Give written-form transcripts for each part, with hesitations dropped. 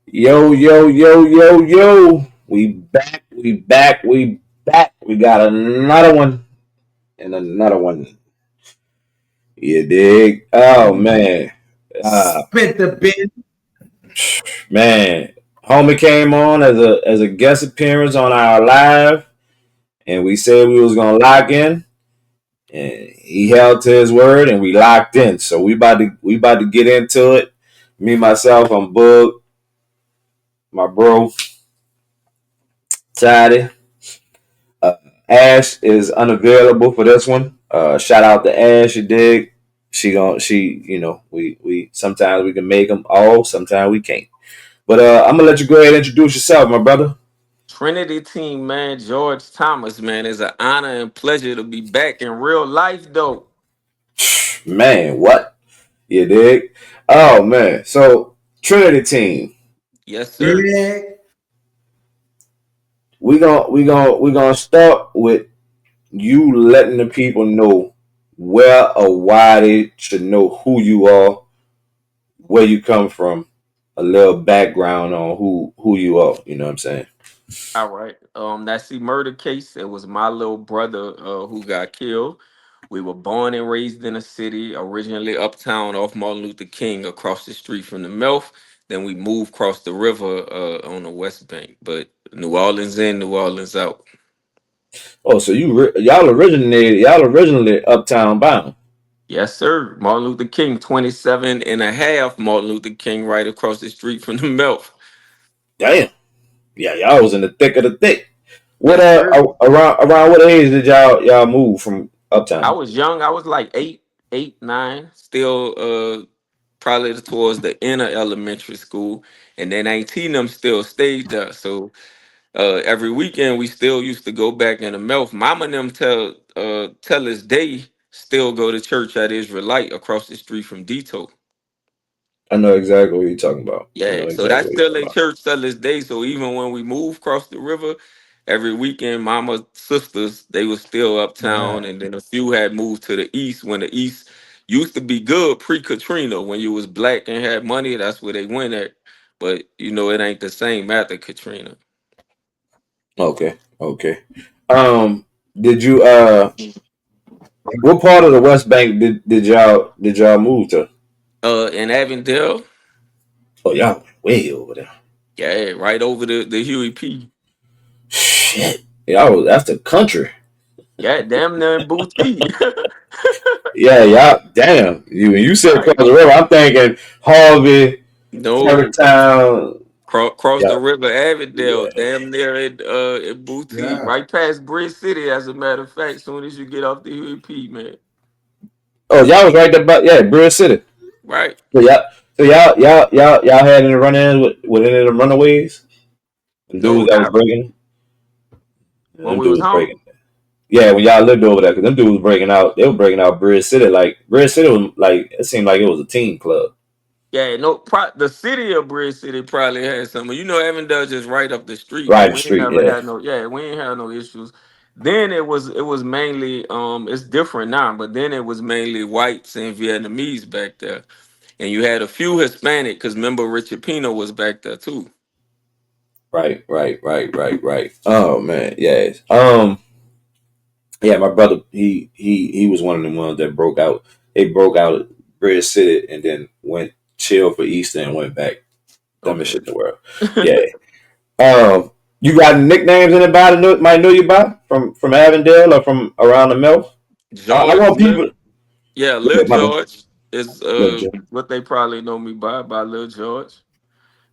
Yo, yo, yo, yo, yo. We back, we back, we back. We got another one and another one. You dig? Oh man. Uh Spent the bin. man. Homie came on as a guest appearance on our live and we said we was gonna lock in and he held to his word and we locked in. So we about to get into it. Me myself, I'm Bug, my bro, Toddy. Uh, Ash is unavailable for this one. Shout out to Ash, you dig? We sometimes we can make them all, sometimes we can't. But I'm gonna let you go ahead and introduce yourself, my brother. Trinity team, man, George Thomas, man, it's an honor and pleasure to be back in real life, though. Man, what you dig? Oh man, so Trinity team, Yes, sir. Yeah. we gonna start with you letting the people know where or why they should know who you are, where you come from, a little background on who you are. You know what I'm saying? All right. That's the murder case. It was my little brother who got killed. We were born and raised in a city, originally uptown off Martin Luther King, across the street from the Melf. Then we moved across the river on the West Bank. But New Orleans in, New Orleans out. Oh, so y'all originally uptown bound. Yes, sir. Martin Luther King, 27 and a half. Martin Luther King right across the street from the Melf. Damn. Yeah, y'all was in the thick of the thick. What Yes, sir. around what age did y'all move from I uptown? was young. I was like 9, still probably towards the inner elementary school. And then 18 them still stayed there. So every weekend we still used to go back in the Melf. Mama and them tell this day still go to church at Israelite across the street from Dito. I know exactly what you're talking about. I know Yeah, so exactly that's what you're still talking in about. church till this day. So even when we moved across the river, every weekend, mama's sisters, they were still uptown, Right. and then a few had moved to the east when the east used to be good pre-Katrina. When you was black and had money, that's where they went at. But it ain't the same after Katrina. Okay, okay. Um, did you what part of the West Bank did y'all move to? In Avondale, Oh, y'all went way over there. yeah, right over the Huey P. Shit, that's the country. Yeah, damn near in Boutique. Yeah, y'all. Damn, you said across Right. the river. I'm thinking Harvey, No, Tarrytown. cross Yeah, the river, Avondale, yeah. damn near at Boutique, Yeah. right past Bridge City. As a matter of fact, soon as you get off the UEP, man. Oh, y'all was right there, but yeah, Bridge City. Right. So y'all had any run-ins with any of the runaways? Them No, dudes that was not breaking. Yeah, when them we was dudes home. breaking. Yeah, when y'all lived over there, because them dudes was breaking out. They were breaking out Bridge City. Like Bridge City was like it seemed like it was a team club. Yeah, no. The city of Bridge City probably had some. Avondale just right up the street, but Right the we ain't street. never Yeah. had no. Yeah, we ain't had no issues. Then it was mainly it's different now, but then it was mainly whites and Vietnamese back there, and you had a few Hispanic because remember Richard Pino was back there too. Right. Oh man, yes. Yeah, my brother, he was one of them ones that broke out. They broke out at Bridge City and then went chill for Easter and went back. Dumbest Okay. shit in the world. Yeah. You got nicknames anybody might know you by from Avondale or from around the Mills? I George, want people. yeah, Go Lil ahead, my bad. George is Look, Joe. what they probably know me by Lil George.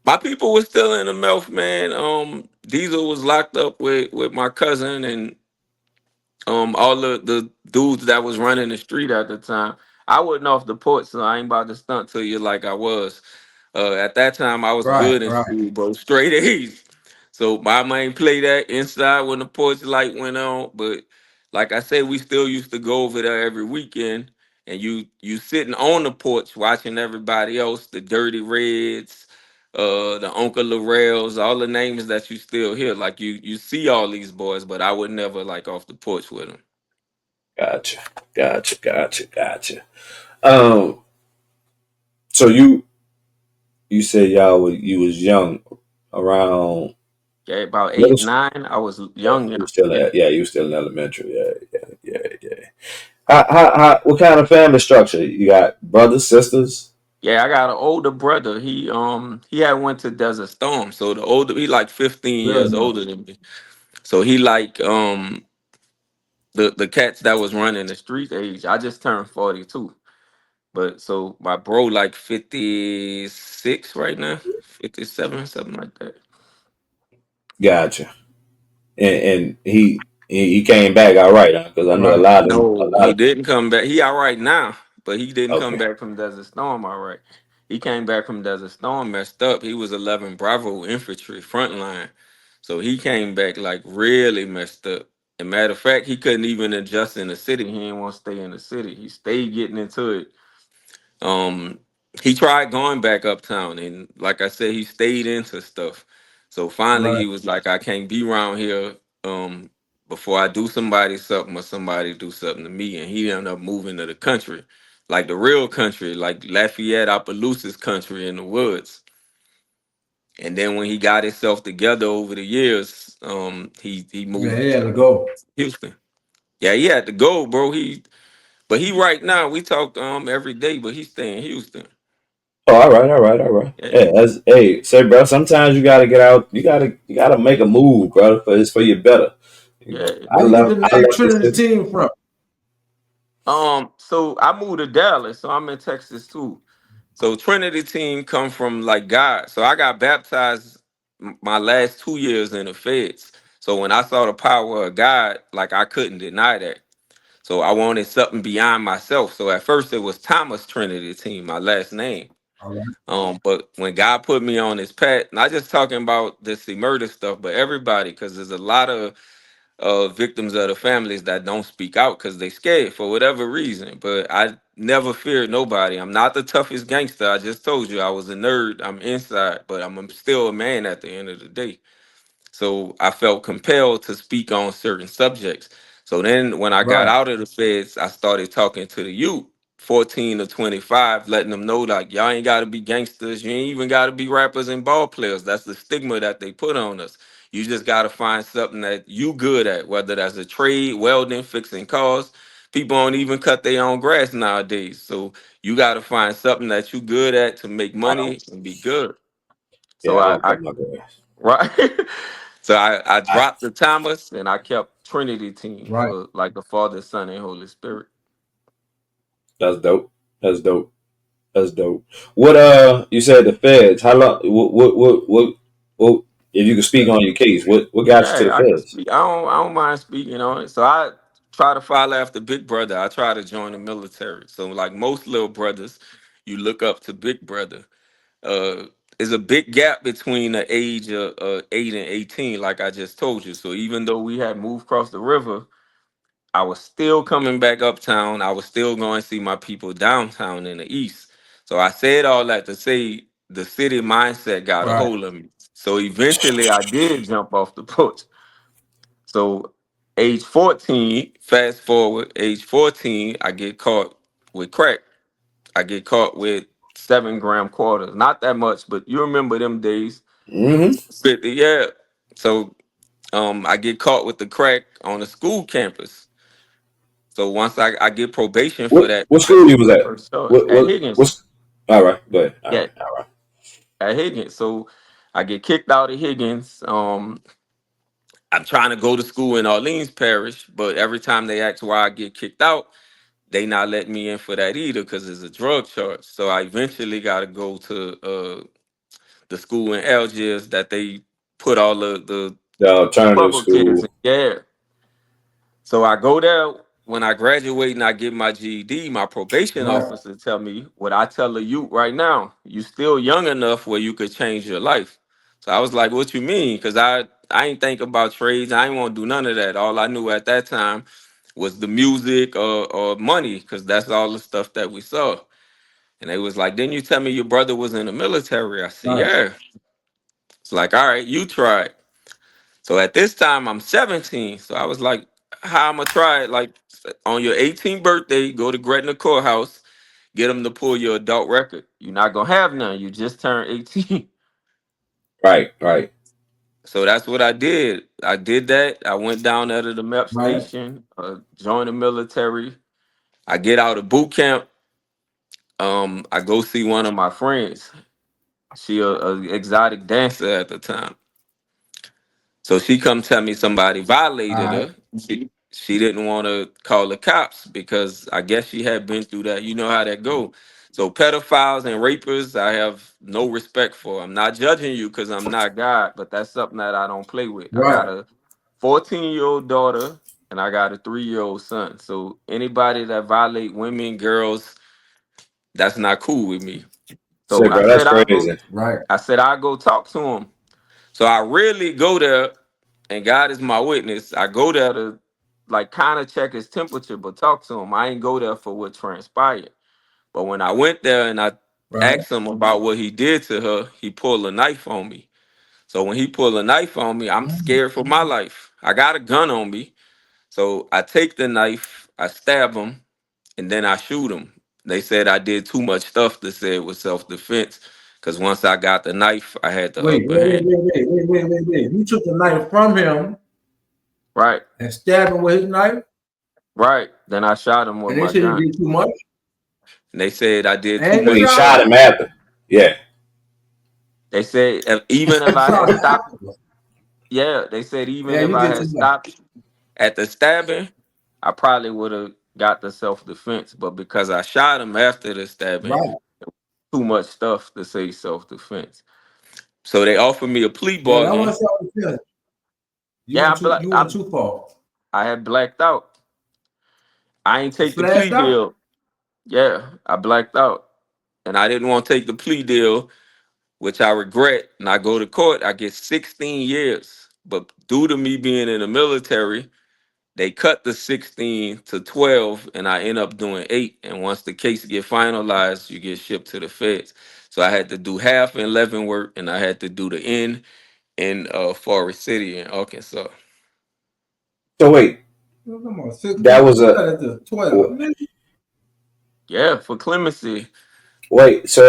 My people were still in the mouth, man. Diesel was locked up with my cousin and all the dudes that was running the street at the time. I wasn't off the porch, so I ain't about to stunt to you like I was. At that time, I was Right. good in Right. school, bro. Straight A's. So my main play that inside when the porch light went on. But like I said, we still used to go over there every weekend. And you sitting on the porch watching everybody else, the Dirty Reds, the Uncle Lorels, all the names that you still hear. Like you see all these boys, but I would never like off the porch with them. Gotcha, gotcha. Um, so you you said you was young around Yeah, about middle eight, school. nine. I was Yeah, young. you Yeah, were still yeah, you were still in elementary. Yeah. What kind of family structure you got? Brothers, sisters? yeah. I got an older brother. He had went to Desert Storm. So the older he like 15 Very years nice. older than me. So he like the cats that was running the street age. I just turned 42. But so my bro like 56 right now, 57, something like that. Gotcha. And he came back all right, because I know a Right. lot of them. No, A lot he of didn't come back. He all right now, but he didn't come okay. back from Desert Storm all right. He came back from Desert Storm messed up. He was 11 Bravo infantry frontline. So he came back like really messed up. And matter of fact, he couldn't even adjust in the city. He didn't want to stay in the city. He stayed getting into it. Um, he tried going back uptown, and like I said, he stayed into stuff. So finally, Right. he was like, "I can't be around here before I do somebody something or somebody do something to me." And he ended up moving to the country, like the real country, like Lafayette, Opelousas country in the woods. And then when he got himself together over the years, he Yeah, he moved had to to go. Houston. Yeah, he had to go, bro. But he right now we talk every day, but he's staying in Houston. Oh, all right. Yeah, Yeah, hey, say, bro. Sometimes you gotta get out. You gotta make a move, bro. For it's for your better. You know, yeah. Where you get the I name left the Trinity city. team from? So I moved to Dallas, so I'm in Texas too. So Trinity team come from like God. So I got baptized my last 2 years in the feds. So when I saw the power of God, like I couldn't deny that. So I wanted something beyond myself. So at first it was Thomas Trinity team, my last name. All right. But when God put me on this path, not just talking about this murder stuff, but everybody, because there's a lot of victims of the families that don't speak out because they scared for whatever reason. But I never feared nobody. I'm not the toughest gangster. I just told you I was a nerd. I'm inside, but I'm still a man at the end of the day. So I felt compelled to speak on certain subjects. So then when I got Right. out of the feds, I started talking to the youth, 14 to 25, letting them know like y'all ain't gotta be gangsters, you ain't even gotta be rappers and ball players. That's the stigma that they put on us. You just gotta find something that you good at, whether that's a trade, welding, fixing cars. People don't even cut their own grass nowadays. So you gotta find something that you good at to make money and be good. So Yeah, I I, don't I cut my grass. right. So I I, dropped the Thomas and I kept Trinity team Right. for like the Father, Son, and Holy Spirit. that's dope. That's dope. That's dope. What you said the feds? How long? What if you could speak on your case? What got you to Yeah, the I can feds? speak. I don't mind speaking on it. So I try to follow after Big Brother. I try to join the military. So like most little brothers, you look up to Big Brother. Uh there's a big gap between the age of 8 and 18, like I just told you. So even though we had moved across the river, I was still coming back uptown. I was still going to see my people downtown in the east. So I said all that to say the city mindset got a Right. hold of me. So eventually I did jump off the porch. So age 14, fast forward, age 14, I get caught with crack. I get caught with 7 gram quarters. Not that much, but you remember them days. Mm-hmm. 50, yeah. So I get caught with the crack on a school campus. So once I get probation for that, What that school was you was my at? first charge at Higgins. What's all right? Go ahead. Yeah, All right. at Higgins. So I get kicked out of Higgins. I'm trying to go to school in Orleans Parish, but every time they ask why I get kicked out, they not letting me in for that either because it's a drug charge. So I eventually got to go to the school in Algiers that they put all The the alternative trouble kids in. school. Yeah. So I go there when I graduate and I get my GED. My probation Right. officer tell me what I tell the youth right now. You still young enough where you could change your life. So I was like, "What you mean?" Because I ain't think about trades. I ain't want to do none of that. All I knew at that time was the music or money, because that's all the stuff that we saw. And they was like, "Didn't you tell me your brother was in the military?" I said, Nice. "Yeah." It's like, "All right, you try it." So at this time, I'm 17. So I was like, how I'm gonna try it? Like on your 18th birthday, go to Gretna Courthouse, get them to pull your adult record. You're not gonna have none. You just turned 18. Right, right, So that's what I did. I did that. I went down there to the MEP Right. station, joined the military. I get out of boot camp. I go see one of my friends. She a exotic dancer at the time. So she come tell me somebody All violated right. her. She didn't want to call the cops because I guess she had been through that. You know how that go. So pedophiles and rapers, I have no respect for. I'm not judging you because I'm not God, but that's something that I don't play with. I got Right. a 14-year-old daughter and I got a 3-year-old son. So anybody that violate women, girls, that's not cool with me. So say, bro, that's crazy. Right. I said I'll go talk to him. So I really go there, and God is my witness. I go there to like kind of check his temperature, but talk to him. I ain't go there for what transpired. But when I went there and I Right. asked him about what he did to her, he pulled a knife on me. So when he pulled a knife on me, I'm scared for my life. I got a gun on me. So I take the knife, I stab him, and then I shoot him. They said I did too much stuff to say it was self-defense. Cause once I got the knife, I had the Wait, upper wait, wait, hand. wait, wait, wait, wait, wait, wait. You took the knife from him Right. and stabbed him with his knife, Right. Then I shot him with and they my said you gun. did too much, And they said I did too and So you he much shot stuff. shot him. him after. Yeah. They said even if You I shot had him stopped, afterwards. yeah, they said even Yeah, if you I did had too much. stopped at the stabbing, I probably would have got the self defense. But because I shot him after the stabbing, Right. too much stuff to say self defense. So they offered me a plea Yeah, that bargain. was self-defense. Yeah, You went I'm too far. I had blacked out. I ain't You take the plea flashed out. deal. Yeah, I blacked out. And I didn't want to take the plea deal, which I regret. And I go to court, I get 16 years. But due to me being in the military, they cut the 16 to 12, and I end up doing 8. And once the case get finalized, you get shipped to the feds. So I had to do half in Leavenworth, and I had to do the end in Forest City in Arkansas. So wait, Oh, come on, that 16. was You a got it to 12. Man, Yeah, for clemency. wait. So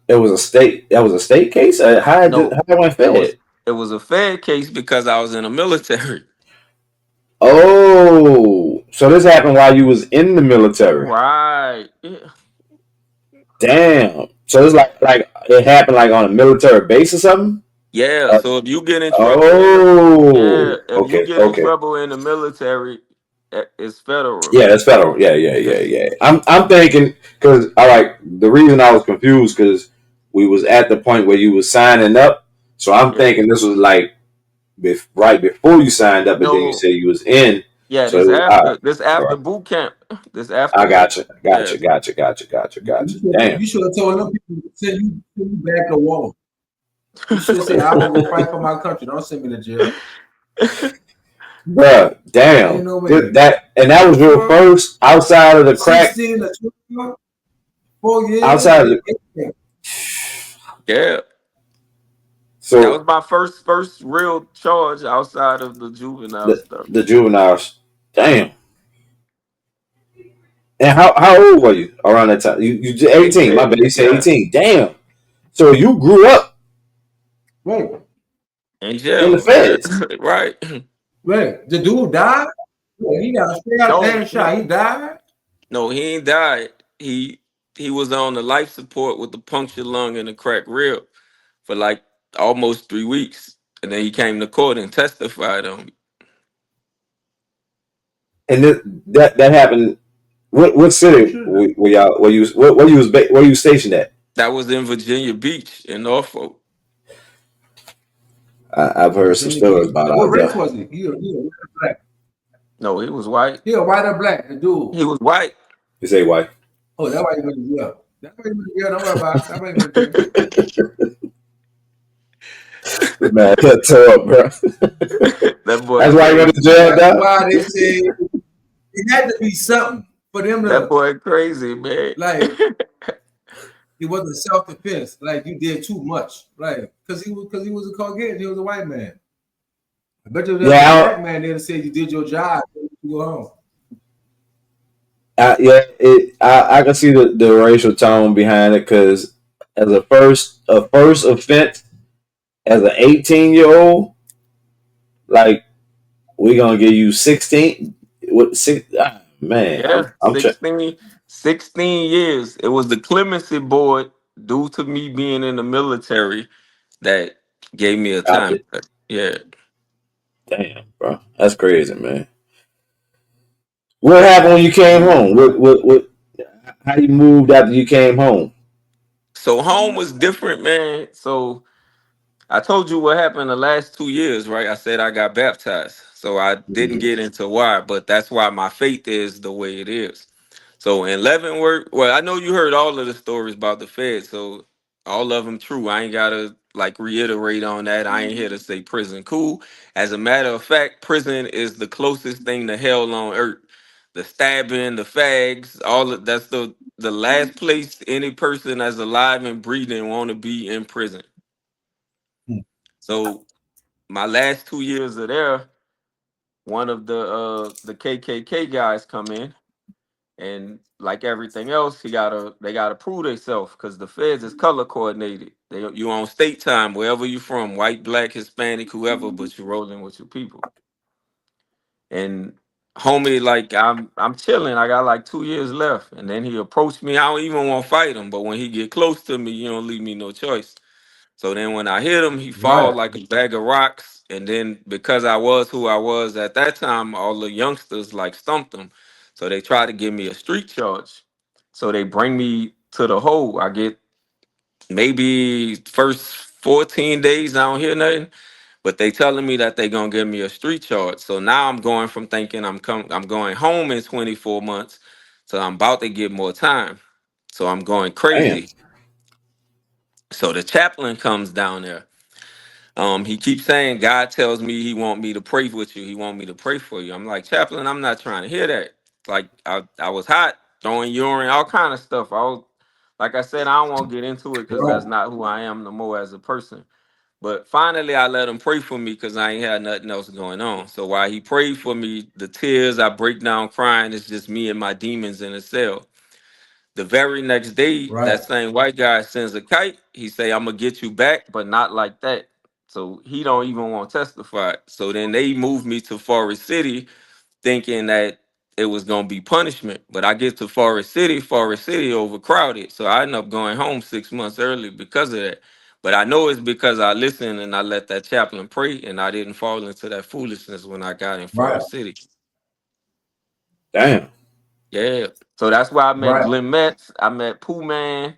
it was a state. That was a state case. No, How it went that was fed? it was a Fed case because I was in the military. Oh, so this happened while you was in the military. Right. Yeah. Damn. So it's like it happened like on a military base or something. Yeah, Uh, so if you get in trouble in the oh, yeah, if you okay, get in okay. trouble in the military, it's federal. Yeah, that's federal. Yeah, yeah, yeah, It's yeah. I'm thinking because all right. The reason I was confused because we was at the point where you was signing up. So I'm yeah. thinking this was like right before you signed up, and then you No, said you was in. yeah, So it was all right. this All after right. boot camp. This I afterward. got you. Yeah. Gotcha. Gotcha. Gotcha. Gotcha. Gotcha. Damn, you should have told them people send you back to war. You should have said, I want to go fight for my country. Don't send me to jail. bruh. Ain't Damn. no way. That and that was your Well, first outside of the crack. 16 to 12, 4 years. Outside of the Yeah. That was so my first real charge outside of the juvenile stuff. the juveniles. Damn. And how old were you around that time? You 18. My 18. bad. You said Yeah. 18. Damn. So you grew up Wait, In in the jail. Yeah. feds. Right. wait. The dude died? Yeah, he got straight out No, and shot. He died? no, he ain't died. He was on the life support with the punctured lung and a cracked rib for like almost 3 weeks. And then he came to court and testified on me. And that happened. What I'm city sure that. were y'all? Where you stationed at? That was in Virginia Beach in Norfolk. I've heard some Virginia Beach. stories about What out race there. was he? He a white or black? No, he was white. He a white or black, the dude. He was white. You say why? Oh, that's why he went to jail. That's why he went to jail. Don't worry about it. That's why he went to jail. Man, that tore up, bro. That boy That's why you went crazy, to jail, man. That's dog. why they say it had to be something for them That to, boy crazy, man. like, it wasn't self-defense. Like, you did too much. Like, because he was a Caucasian. He was a white man. I bet you if there was a Yeah, black man there to say you did your job, you go home. Yeah, I can see the racial tone behind it because as a first offense as an 18-year-old, like we gonna give you 16. What six? Man, Yeah, I'm 16 years. It was the clemency board due to me being in the military that gave me a out time there. cut. Yeah. Damn, bro, that's crazy, man. What happened when you came home? What? How you moved after you came home? So home was different, man. So I told you what happened the last 2 years, right? I said I got baptized. So I didn't Mhm. get into why, but that's why my faith is the way it is. So in Leavenworth, well, I know you heard all of the stories about the Fed, so all of them true. I ain't gotta like reiterate on that. I ain't here to say prison cool. As a matter of fact, prison is the closest thing to hell on earth. The stabbing, the fags, all of that's the last place any person that's alive and breathing want to be in prison. So my last 2 years of there, one of the KKK guys come in, and like everything else, they gotta prove themselves because the feds is color coordinated. You on state time wherever you from, white, black, Hispanic, whoever, but you rolling with your people. And homie, like I'm chilling. I got like 2 years left, and then he approached me. I don't even want to fight him, but when he get close to me, you don't leave me no choice. So then when I hit him, he fall Right. like a bag of rocks. And then because I was who I was at that time, all the youngsters like stumped him. So they try to give me a street charge. So they bring me to the hole. I get maybe first 14 days, I don't hear nothing. But they telling me that they gonna give me a street charge. So now I'm going from thinking I'm going home in 24 months. So I'm about to get more time. So I'm going Damn, crazy. So the chaplain comes down there. He keeps saying God tells me he want me to pray with you. He want me to pray for you. I'm like, chaplain, I'm not trying to hear that. Like I was hot, throwing urine, all kind of stuff. Like I said, I don't want to get into it because that's Right. not who I am no more as a person. But finally, I let him pray for me because I ain't had nothing else going on. So while he prayed for me, the tears I break down crying, it's just me and my demons in a cell. The very next day, Right. that same white guy sends a kite. He say, "I'm gonna get you back, but not like that." So he don't even want to testify. So then they moved me to Forest City, thinking that it was gonna be punishment. But I get to Forest City overcrowded. So I end up going home 6 months early because of that. But I know it's because I listened and I let that chaplain pray, and I didn't fall into that foolishness when I got in Right. Forest City. damn. Yeah. So that's why I met Right. Glenn Metz. I met Pooh Man.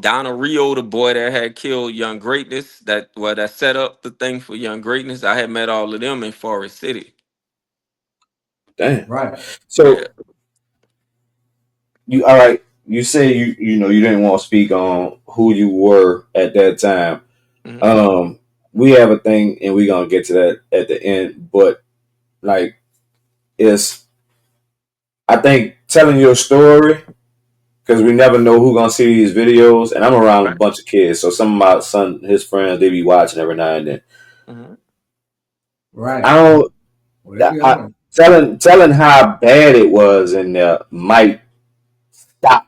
Donna Rio, the boy that had killed Young Greatness, that set up the thing for Young Greatness. I had met all of them in Forest City. Damn. Right. Yeah. So you all right? You say you didn't want to speak on who you were at that time. Mhm. Um, we have a thing, and we're gonna get to that at the end. But like, it's I think telling your story because we never know who gonna see these videos. And I'm around a Right. bunch of kids, so some of my son, his friends, they be watching every now and then. Mhm. Right. I don't. Well, they be I, on. telling how bad it was in there might stop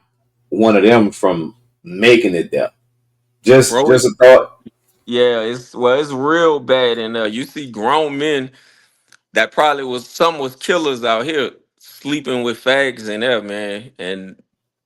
one of them from making it there. Bro, Just a thought. yeah, it's real bad in there. You see grown men that probably was some was killers out here sleeping with fags in there, man. And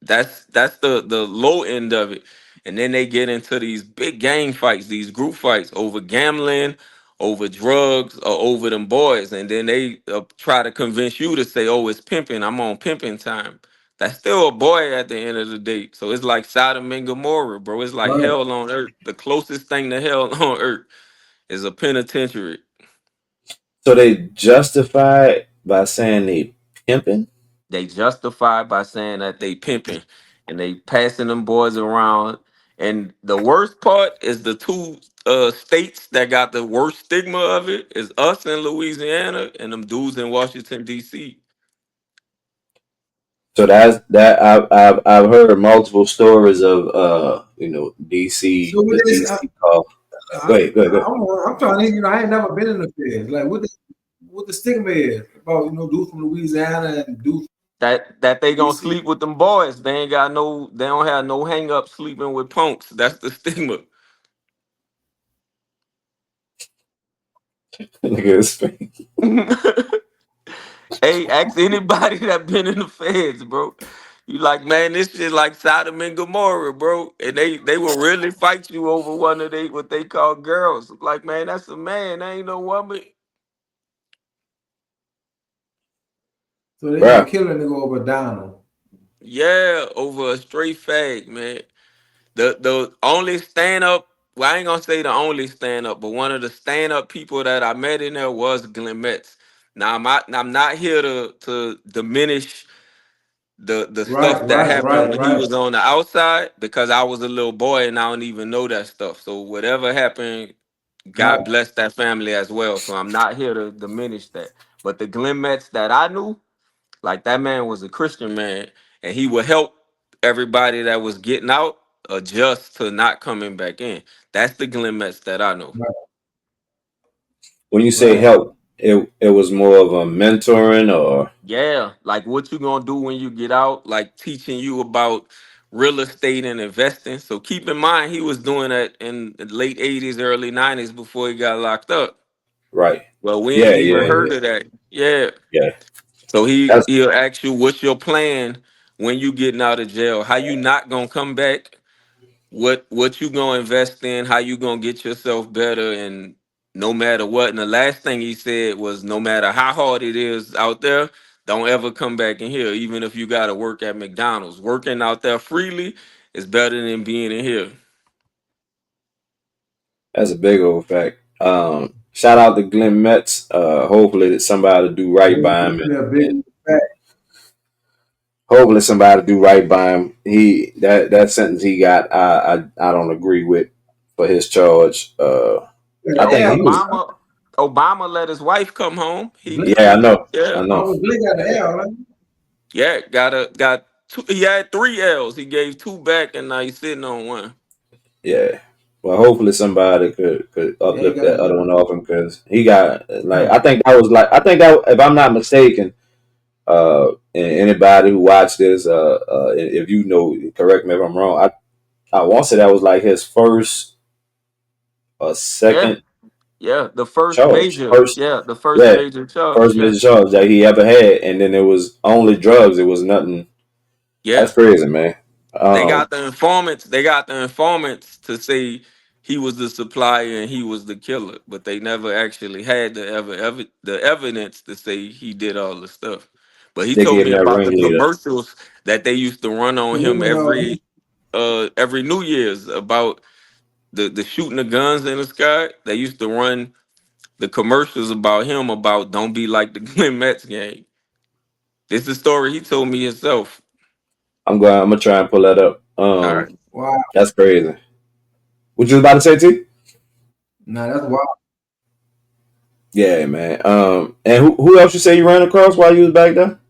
that's the low end of it. And then they get into these big gang fights, these group fights over gambling, over drugs, or over them boys. And then they try to convince you to say, "Oh, it's pimping. I'm on pimping time." That's still a boy at the end of the day. So it's like Sodom and Gomorrah, bro. It's like Right. hell on earth. The closest thing to hell on earth is a penitentiary. So they justify it by saying they pimping. They justify by saying that they pimping and they passing them boys around. And the worst part is the two states that got the worst stigma of it is us in Louisiana and them dudes in Washington D.C. So that I've heard multiple stories of DC So with the this, DC call. I, Go ahead, go ahead, go ahead. I'm trying to, I ain't never been in the feds. Like what the stigma is about, dudes from Louisiana and dudes. That they You gonna see, sleep with them boys. They don't have no hang up sleeping with punks. That's the stigma. Look at his face. Hey, ask anybody that been in the feds, bro. You like, man, this shit like Sodom and Gomorrah, bro. And they will really fight you over one of they what they call girls. Like, man, that's a man, that ain't no woman. so they gonna Bruh. kill a nigga over Donald. Yeah, over a straight fag, man. The only stand up, well, I ain't gonna say the only stand up, but one of the stand up people that I met in there was Glenn Metz. Now I'm not here to diminish the Right, stuff that right, happened right, when he right, was on the outside because I was a little boy and I don't even know that stuff. So whatever happened, God right. bless that family as well. So I'm not here to diminish that. But the Glenn Metz that I knew, like that man was a Christian man, and he would help everybody that was getting out adjust to not coming back in. That's the Glenn Metz that I know. Right, When you say right. help, it was more of a mentoring or Yeah, like what you gonna do when you get out, like teaching you about real estate and investing. So keep in mind he was doing that in the late 80s, early 90s before he got locked up. right. Well, we Yeah, ain't even yeah, heard yeah. of that. Yeah. Yeah. So That's he'll ask you what's your plan when you getting out of jail? How you not gonna come back? What you gonna invest in? How you gonna get yourself better? And no matter what. And the last thing he said was, no matter how hard it is out there, don't ever come back in here. Even if you gotta work at McDonald's, working out there freely is better than being in here. that's a big old fact. Shout out to Glenn Metz. Hopefully that somebody do right Yeah, by him definitely a big and fact. hopefully somebody do right by him. He that sentence he got, I don't agree with for his charge. Yeah, I Yeah, think the he L, was. Obama let his wife come home. Blake, Yeah, I know. Yeah. I know. oh, Blake got the L, right? Yeah, got two. He had three L's. He gave two back, and now he's sitting on one. Yeah. Well, hopefully somebody could Yeah, he uplift got that the other one L. off him because he got like Right, I think that if I'm not mistaken, and anybody who watched this, if you know, correct me if I'm wrong. I want to say that was like his first or Yeah, second yeah. The first charge. major. First, Yeah, the first yeah, major charge. first Yeah, major charge that he ever had, and then it was only drugs. It was nothing. yeah. That's crazy, man. They Um, got the informants. They got the informants to say he was the supplier and he was the killer, but they never actually had the evidence to say he did all the stuff. But he they told gave me him that about the ringleader. commercials that they used to run on him salute, every New Year's about the shooting the guns in the sky. They used to run the commercials about him about don't be like the Glenn Metz gang. This is the story he told me himself. I'm gonna try and pull that up. All right. wow. That's crazy. What you was about to say, T? Nah, that's wild. Yeah, man. And who else you say you ran across while you was back there?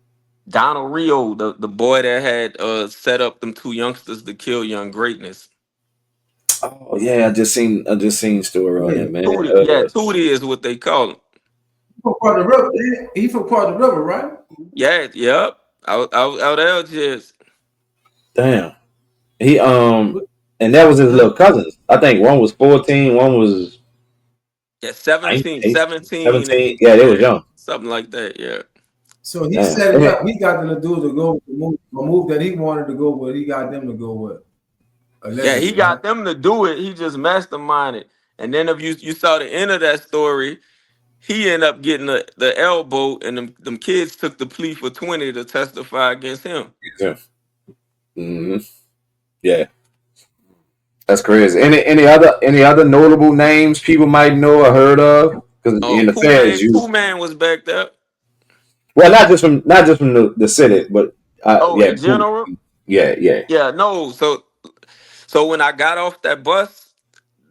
Donald Rio, the boy that had set up them two youngsters to kill young greatness. Oh yeah, I just seen story on Yeah, that, man. Tootie, yeah, Tootie is what they call him. he from part of the river. He from part of the river, right? Yeah, yep. Out there, just Damn. He and that was his mhm. little cousins. I think one was 14, one was Yeah, 17, 19, 17, 17. and Yeah, they was yeah, young. something like that. Yeah, So he Damn. set it And up. He got them to do to go with the move that he wanted to go with. He got them to go with yeah. He allegedly, right? got them to do it. He just masterminded. And then if you saw the end of that story, he ended up getting the elbow, and them kids took the plea for 20 to testify against him. yeah. Hmm. Yeah, that's crazy. Any other notable names people might know or heard of? Because Oh, in the feds, you Pooh Man was back there. well, not just from the city, but Oh, yeah, in general, yeah, yeah, yeah, no. So when I got off that bus,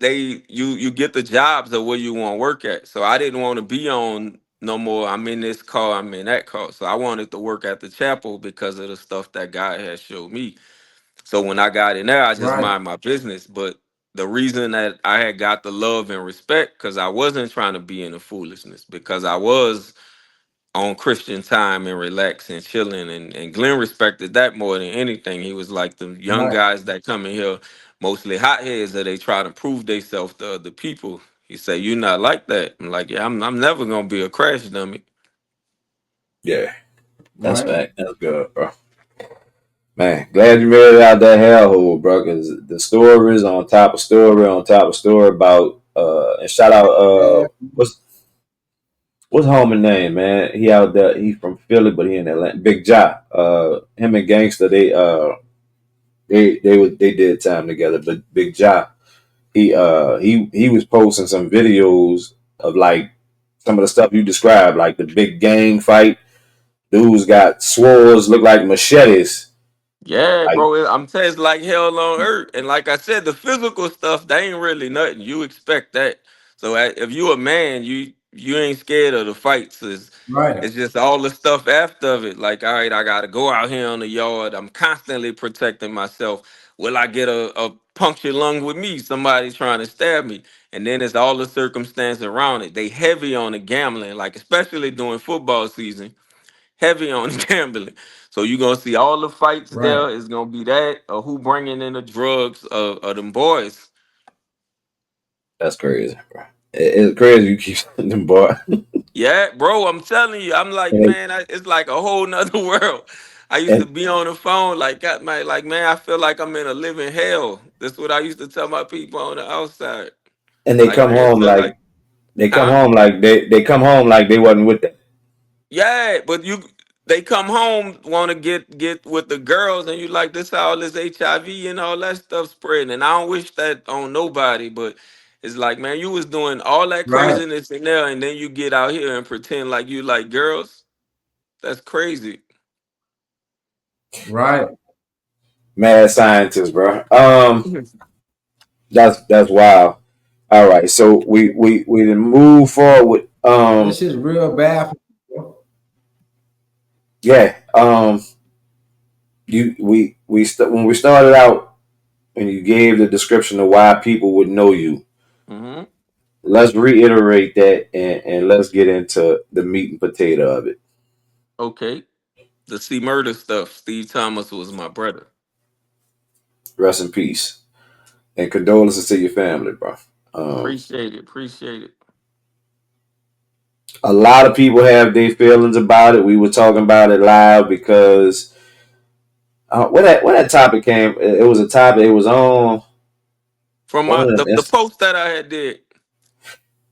you get the jobs of where you want to work at. So I didn't want to be on no more. I'm in this car, I'm in that car. So I wanted to work at the chapel because of the stuff that God had showed me. So when I got in there, I just Right. mind my business. But the reason that I had got the love and respect, because I wasn't trying to be in the foolishness, because I was on Christian time and relax and chilling. And Glenn respected that more than anything. He was like the young Right. guys that come in here, mostly hotheads, that they try to prove themselves to other people. He said, "You're not like that." I'm like, "Yeah, I'm never gonna be a crash dummy." Yeah, that's Right. fact. That's good, bro. Man, glad you made it out that hellhole, bro. Because the stories on top of story on top of story about and shout out Yeah. what's homie name, man? He out there. He from Philly, but he in Atlanta. Big Ja. Him and Gangster, they did time together. But Big Ja, he was posting some videos of like some of the stuff you described, like the big gang fight. Dudes got swords, look like machetes. Yeah, Like bro. I'm saying it's like hell on earth. And like I said, the physical stuff, they ain't really nothing. You expect that. So if you a man, you ain't scared of the fights. Right. It's just all the stuff after of it. Like, all right, I gotta go out here on the yard. I'm constantly protecting myself. Will I get a punctured lung with me? Somebody trying to stab me. And then it's all the circumstance around it. They heavy on the gambling, like especially during football season, heavy on gambling. So you're gonna see all the fights Right. there. It's gonna be that or who bringing in the drugs of them boys. that's crazy, bro. It's crazy you keep saying them, boy. Yeah, bro, I'm telling you, I'm like, and, man, it's like a whole nother world. I used to and be on the phone, like, got my, like, man, I feel like I'm in a living hell. That's what I used to tell my people on the outside. and they Like, come man, it home felt like, like they come huh? home like they come home like they wasn't with that. Yeah, but they come home want to get with the girls, and you like this all this HIV and all that stuff spreading, and I don't wish that on nobody, but it's like, man, you was doing all that Right. craziness in there, and then you get out here and pretend like you like girls. That's crazy. Right. Mad scientist, bro. That's wild. All right, so we done move forward. This is real bad. Yeah. You when we started out and you gave the description of why people would know you. Hmm. Let's reiterate that and let's get into the meat and potato of it. Okay. The C murder stuff. Steve Thomas was my brother. Rest in peace and condolences to your family, bro. Um, Appreciate it. Appreciate it. a lot of people have their feelings about it. We were talking about it live because when that topic came, it was a topic. It was on From one my of them the post that I had did.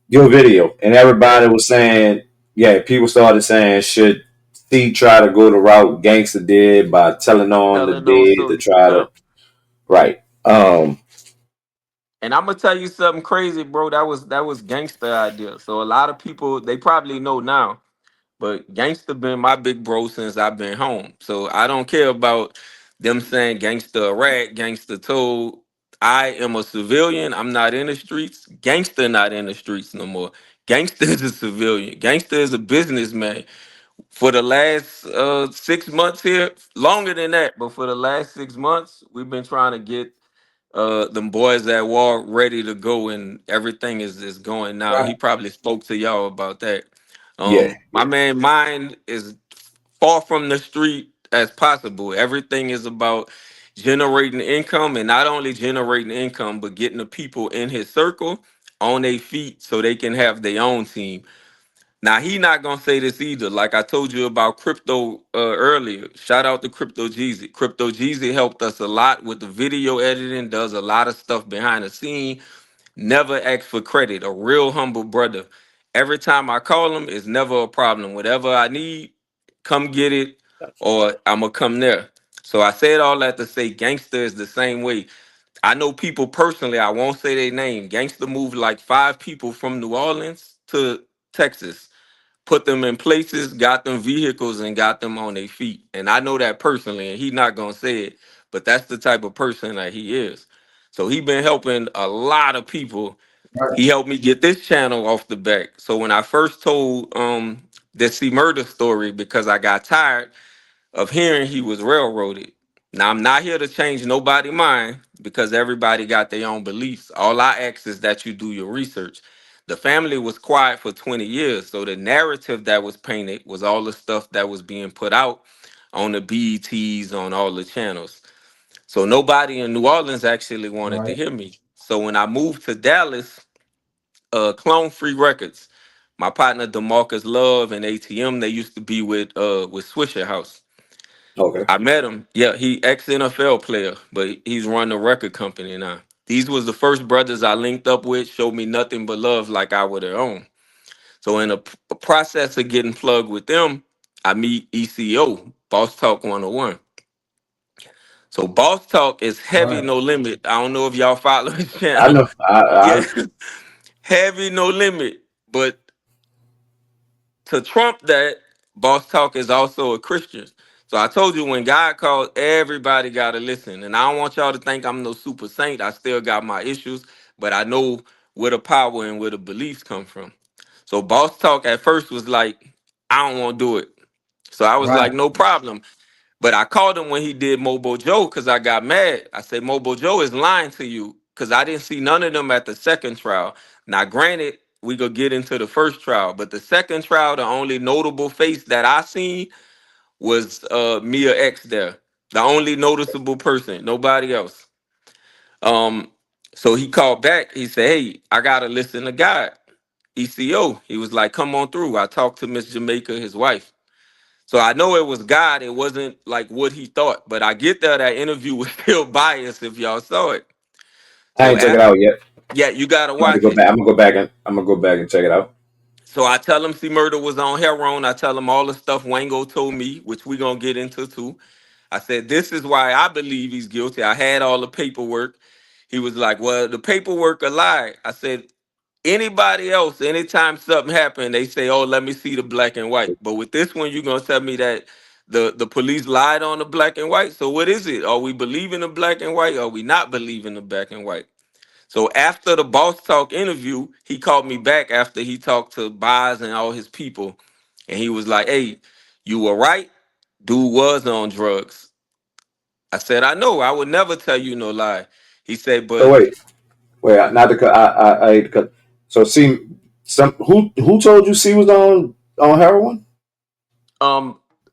your video, and everybody Yeah. was saying, yeah, people started saying, should C try to go the route Gangster did by telling on the Telling those dead to so try yeah. to right. And I'm gonna tell you something crazy, bro. That was gangster idea. So a lot of people they probably know now, but gangster been my big bro since I've been home. So I don't care about them saying gangster a rat, gangster told. I am a civilian. I'm not in the streets. Gangster not in the streets no more. Gangster is a civilian. Gangster is a businessman. For the last 6 months here, longer than that, but for the last 6 months, we've been trying to get them boys at war ready to go, and everything is going now. Right. He probably spoke to y'all about that. Yeah, My man mind is far from the street as possible. Everything is about generating income, and not only generating income but getting the people in his circle on their feet so they can have their own team. Now he not gonna say this either. Like I told you about crypto earlier. Shout out to Crypto Jeezy. Crypto Jeezy helped us a lot with the video editing. Does a lot of stuff behind the scene. Never ask for credit. A real humble brother. Every time I call him, it's never a problem. Whatever I need, come get it, or I'ma come there. So I said all that to say, gangster is the same way. I know people personally. I won't say their name. Gangster moved like 5 people from New Orleans to Texas, put them in places, got them vehicles, and got them on their feet. And I know that personally, and he not gonna say it, but that's the type of person that he is. So he been helping a lot of people. Right. He helped me get this channel off the back. So when I first told the C murder story, because I got tired of hearing he was railroaded. Now I'm not here to change nobody mind because everybody got their own beliefs. All I ask is that you do your research. The family was quiet for 20 years. So the narrative that was painted was all the stuff that was being put out on the BETs, on all the channels. So nobody in New Orleans actually wanted to Right. hear me. So when I moved to Dallas, Clone Free Records, my partner Demarcus Love and ATM, they used to be with Swisher House. Okay. I met him. Yeah, he ex NFL player, but he's run a record company now. These was the first brothers I linked up with, showed me nothing but love like I were their own. So in a process of getting plugged with them, I meet ECO, Boss Talk 101. So Boss Talk is heavy Right. no limit. I don't know if y'all follow his I channel. know. I Yeah, heavy no limit. But to trump that, Boss Talk is also a Christian. So I told you when God calls, everybody gotta listen. And I don't want y'all to think I'm no super saint. I still got my issues, but I know where the power and where the beliefs come from. So Boss Talk at first was like, I don't want to do it. So I was Right. like, no problem. But I called him when he did Mobo Joe because I got mad. I said, Mobo Joe is lying to you because I didn't see none of them at the second trial. Now, granted, we could get into the first trial, but the second trial, the only notable face that I seen was Mia X there. The only noticeable person, nobody else. Um, so he called back. He said, hey, I gotta listen to God. ECO. He was like, come on through. I talked to Miss Jamaica, his wife. So I know it was God. It wasn't like what he thought. But I get that interview was still biased if y'all saw it. So ain't check it out yet. yeah, you gotta I'm gonna watch go it. back. I'm gonna go back and I'm gonna go back and check it out. So I tell him C Murder was on heroin. I tell him all the stuff Wango told me, which we gonna get into too. I said, this is why I believe he's guilty. I had all the paperwork. He was like, well, the paperwork a lie. I said, anybody else, anytime something happened, they say, oh, let me see the black and white. But with this one, you're gonna tell me that the police lied on the black and white. So what is it? Are we believing the black and white? Or are we not believing the black and white? So after the Boss Talk interview, he called me back after he talked to Boz and all his people. And he was like, hey, you were right. Dude was on drugs. I said, I know. I would never tell you no lie. He said, So but wait, not to cut. I hate to cut. So see, some who told you C was on heroin?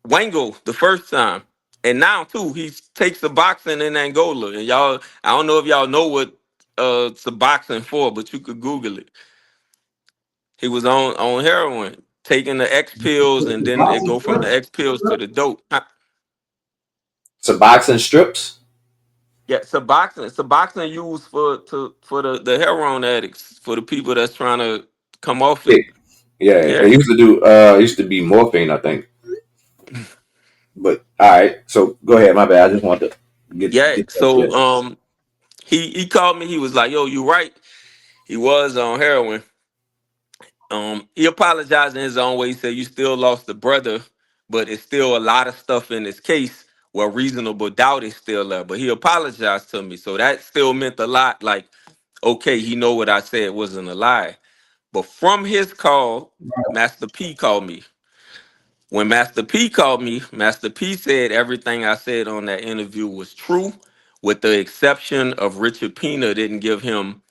Wango the first time. And now too, he takes the boxing in Angola. And y'all, I don't know if y'all know what it's a boxing for, but you could Google it. He was on heroin, taking the X pills, and The then it boxing go from the strips. X pills to the dope. Suboxone strips. Yeah, Suboxone used for the heroin addicts, for the people that's trying to come off Yeah, it. yeah. Yeah. It used to do. It used to be morphine, I think. But all right. So go ahead. My bad. I just want to Yeah. get that So clear. he called me, he was like, yo, you right. He was on heroin. He apologized in his own way. He said, you still lost the brother, but it's still a lot of stuff in this case where reasonable doubt is still there. But he apologized to me. So that still meant a lot. Like, okay, he know what I said wasn't a lie. But from his call, Master P called me. When Master P called me, Master P said everything I said on that interview was true, with the exception of Richard Pina didn't give him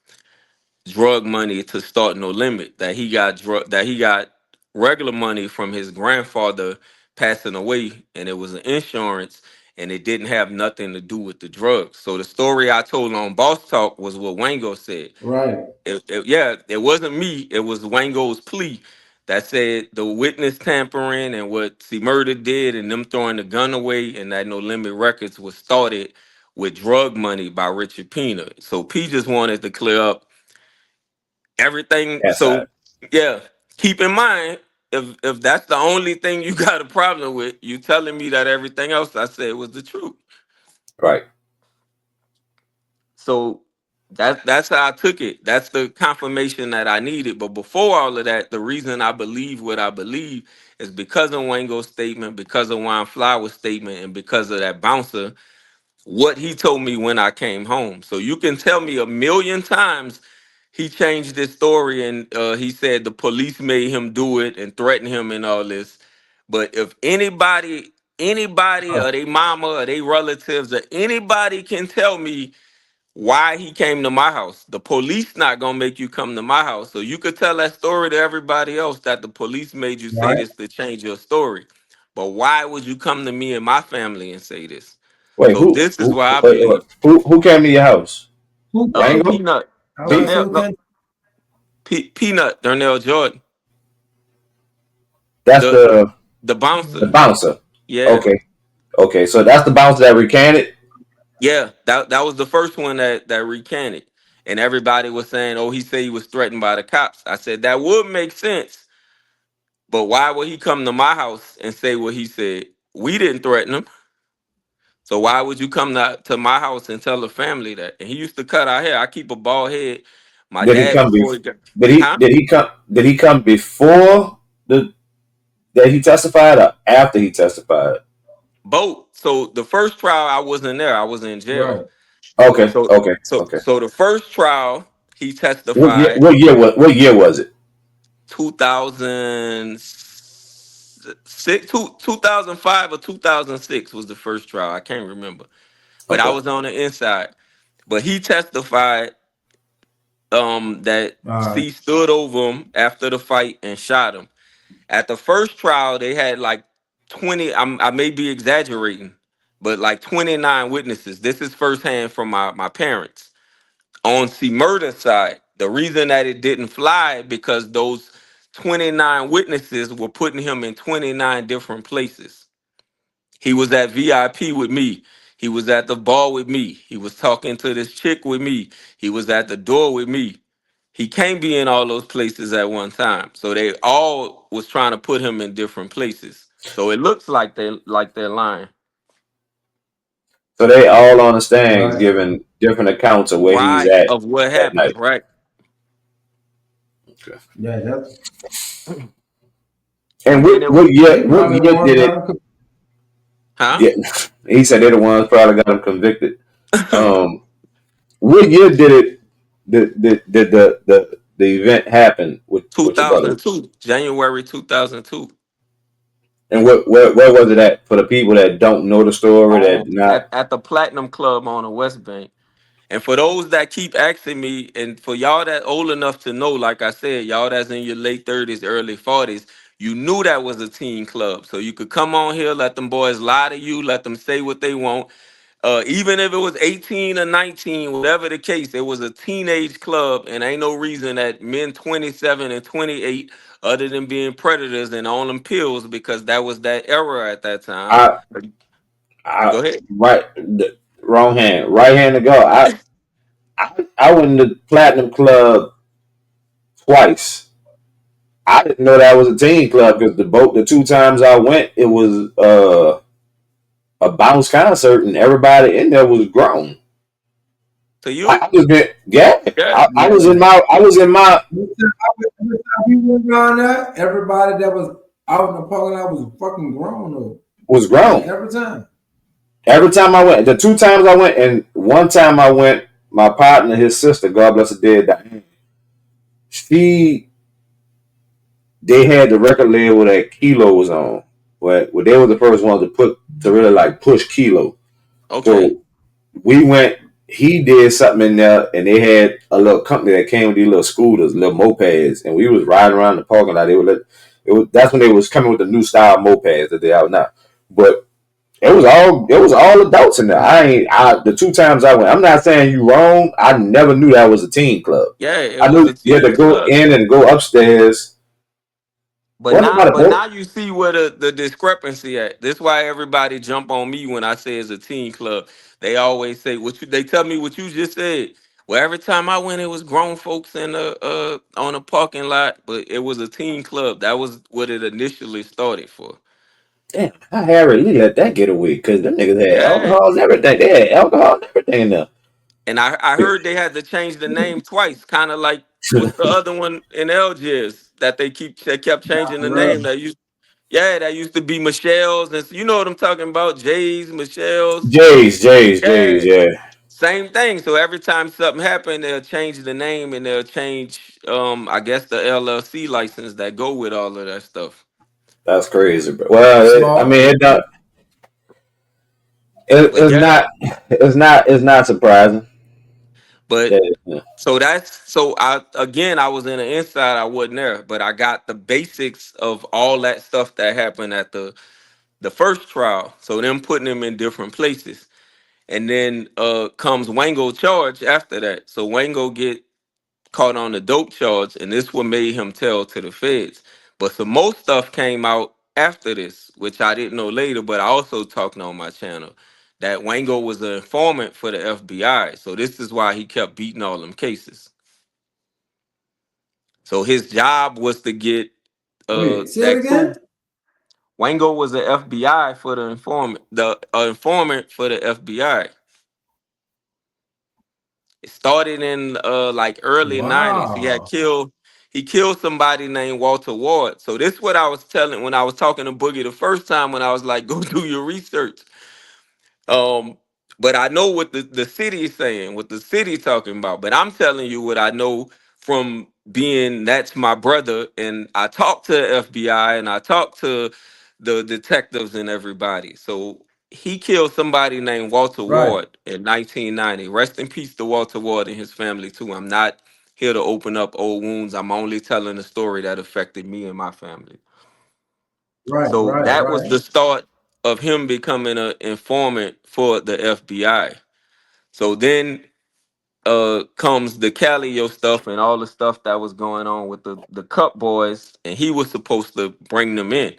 drug money to start No Limit. That he got regular money from his grandfather passing away, and it was an insurance, and it didn't have nothing to do with the drugs. So the story I told on Boss Talk was what Wango said. Right. Yeah, it wasn't me. It was Wango's plea that said the witness tampering and what C Murder did and them throwing the gun away, and that No Limit Records was started with drug money by Richard Pina. So P just wanted to clear up everything. That side. So yeah, keep in mind, if that's the only thing you got a problem with, you telling me that everything else I said was the truth. Right. So that's how I took it. That's the confirmation that I needed. But before all of that, the reason I believe what I believe is because of Wango's statement, because of Wine Flower's statement, and because of that bouncer, what he told me when I came home. So you can tell me a million times he changed his story and he said the police made him do it and threatened him and all this. But if anybody or their mama or their relatives or anybody can tell me why he came to my house. The police not gonna make you come to my house. So you could tell that story to everybody else that the police made you say Right. this to change your story. But why would you come to me and my family and say this? Wait, So this is why I wait, believe. who came to your house? Who came? Django? Peanut. I was about to P say Darnell who no, came. Peanut, Darnell Jordan. That's The the the the the bouncer. bouncer. Yeah. Okay. Okay, so that's the bouncer that recanted. Yeah. That was the first one that recanted. And everybody was saying, oh, he said he was threatened by the cops. I said that would make sense. But why would he come to my house and say what he said? We didn't threaten him. So why would you come to my house and tell the family that? And he used to cut our hair. I keep a bald head. My Did he dad come before before? he got huh? Did he come before the that he testified or after he testified? Both. So the first trial I wasn't there. I was in jail. Right. Okay, So okay, so okay. so the first trial he testified What year was it? 2006 2005 or 2006 was the first trial. I can't remember. But I Okay. was on the inside. But he testified that All right. C stood over him after the fight and shot him. At the first trial, they had like 20, I may be exaggerating, but like 29 witnesses. This is firsthand from my parents. On C murder side, the reason that it didn't fly because those 29 witnesses were putting him in 29 different places. He was at VIP with me. He was at the bar with me. He was talking to this chick with me. He was at the door with me. He can't be in all those places at one time. So they all was trying to put him in different places. So it looks like they're lying. So they all on the stands Right. giving different accounts of where he's Right at of what that happened, night. right? Okay. Yeah. That. And And then it was They what probably the year ones did it got him. huh? get? He said they're the ones probably got him convicted. What year did it did the event happen with your brother? 2002, January 2002. And where was it at for the people that don't know the story that not At the Platinum Club on the West Bank. And for those that keep asking me, and for y'all that old enough to know, like I said, y'all that's in your late 30s, early 40s, you knew that was a teen club. So you could come on here, let them boys lie to you, let them say what they want. Even if it was 18 or 19, whatever the case, it was a teenage club, and ain't no reason that men 27 and 28, other than being predators and on them pills, because that was that era at that time. I I Go ahead. wrong hand, right hand to go. I went to Platinum Club twice. I didn't know that was a teen club because the two times I went, it was a bounce concert and everybody in there was grown. To I you? just been yeah. Yeah. I Yeah. was in my Every time we went around there, everybody that was out in the parking lot was fucking grown though. was Like grown. every time. Every time I went, the two times I went, and one time I went, my partner, his sister, God bless her dead, Diane, she they had the record label that Kilo was on. Where they were the first ones to really like push Kilo. Okay. So we went. He did something in there, and they had a little company that came with these little scooters, little mopeds, and we was riding around the parking lot. That's when they was coming with the new style mopeds that they out now. But it was all adults in there. Right. The two times I went. I'm not saying you wrong. I never knew that was a teen club. Yeah, it I was knew a you had to teen go club. in and go upstairs. But What now, about a but boat? now you see where the discrepancy at. This why everybody jump on me when I say it's a teen club. They always say what you. They tell me what you just said. Well, every time I went, it was grown folks in the on a parking lot, but it was a teen club. That was what it initially started for. Damn, how Harry Lee let that get away? Because them niggas had Yeah, alcohol and everything. They had alcohol and everything in there. and I heard they had to change the name twice, kind of like what's the other one in Algiers that they kept changing the Right. name. Yeah, that used to be Michelle's, and you know what I'm talking about, Jay's, Michelle's. J's, Yeah, yeah. same thing. So every time something happened, they'll change the name and they'll change, I guess the LLC license that go with all of that stuff. That's crazy, bro. Well, I Smart. mean, But yeah, it's not surprising. But Yeah. so that's so I again I was in the inside, I wasn't there, but I got the basics of all that stuff that happened at the first trial. So them putting them in different places. And then comes Wango charge after that. So Wango get caught on the dope charge, and this what made him tell to the feds. But some more stuff came out after this, which I didn't know later, but I also talked on my channel that Wango was an informant for the FBI. So this is why he kept beating all them cases. So his job was to get Wait, say it that crew. again. Wango was the FBI for the informant, the informant for the FBI. It started in like early '90s. Wow. He killed somebody named Walter Ward. So this what I was telling when I was talking to Boogie the first time when I was like, go do your research. Um, but I know what the city is saying, what the city talking about. But I'm telling you what I know from being that's my brother, and I talked to the FBI and I talked to the detectives and everybody. So he killed somebody named Walter Right, Ward in 1990. Rest in peace to Walter Ward and his family too. I'm not here to open up old wounds. I'm only telling the story that affected me and my family. right, So right, that was right, the start of him becoming an informant for the FBI. So then comes the Calio stuff and all the stuff that was going on with the Cup boys, and he was supposed to bring them in,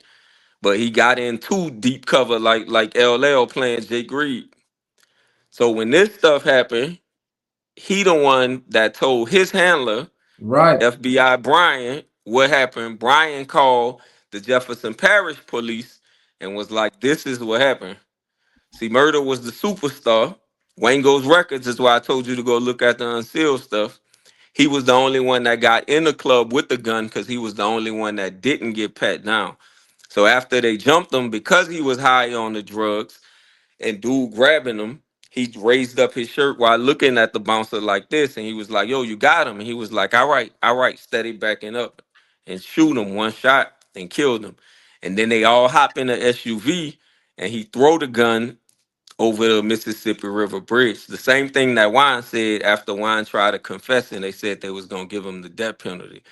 but he got in too deep cover like LL playing Jake Reed. So when this stuff happened, he the one that told his handler, right, FBI Brian, what happened. Brian called the Jefferson Parish police and was like, "This is what happened." See, Murder was the superstar. Wango's Records is why I told you to go look at the unsealed stuff. He was the only one that got in the club with the gun because he was the only one that didn't get pat down. So after they jumped him because he was high on the drugs and dude grabbing him, he raised up his shirt while looking at the bouncer like this, and he was like, "Yo, you got him." And he was like, all right, steady backing up and shoot him one shot and killed him. And then they all hop in the SUV and he throw the gun over the Mississippi River Bridge. The same thing that Wine said after Wine tried to confess and they said they was gonna give him the death penalty.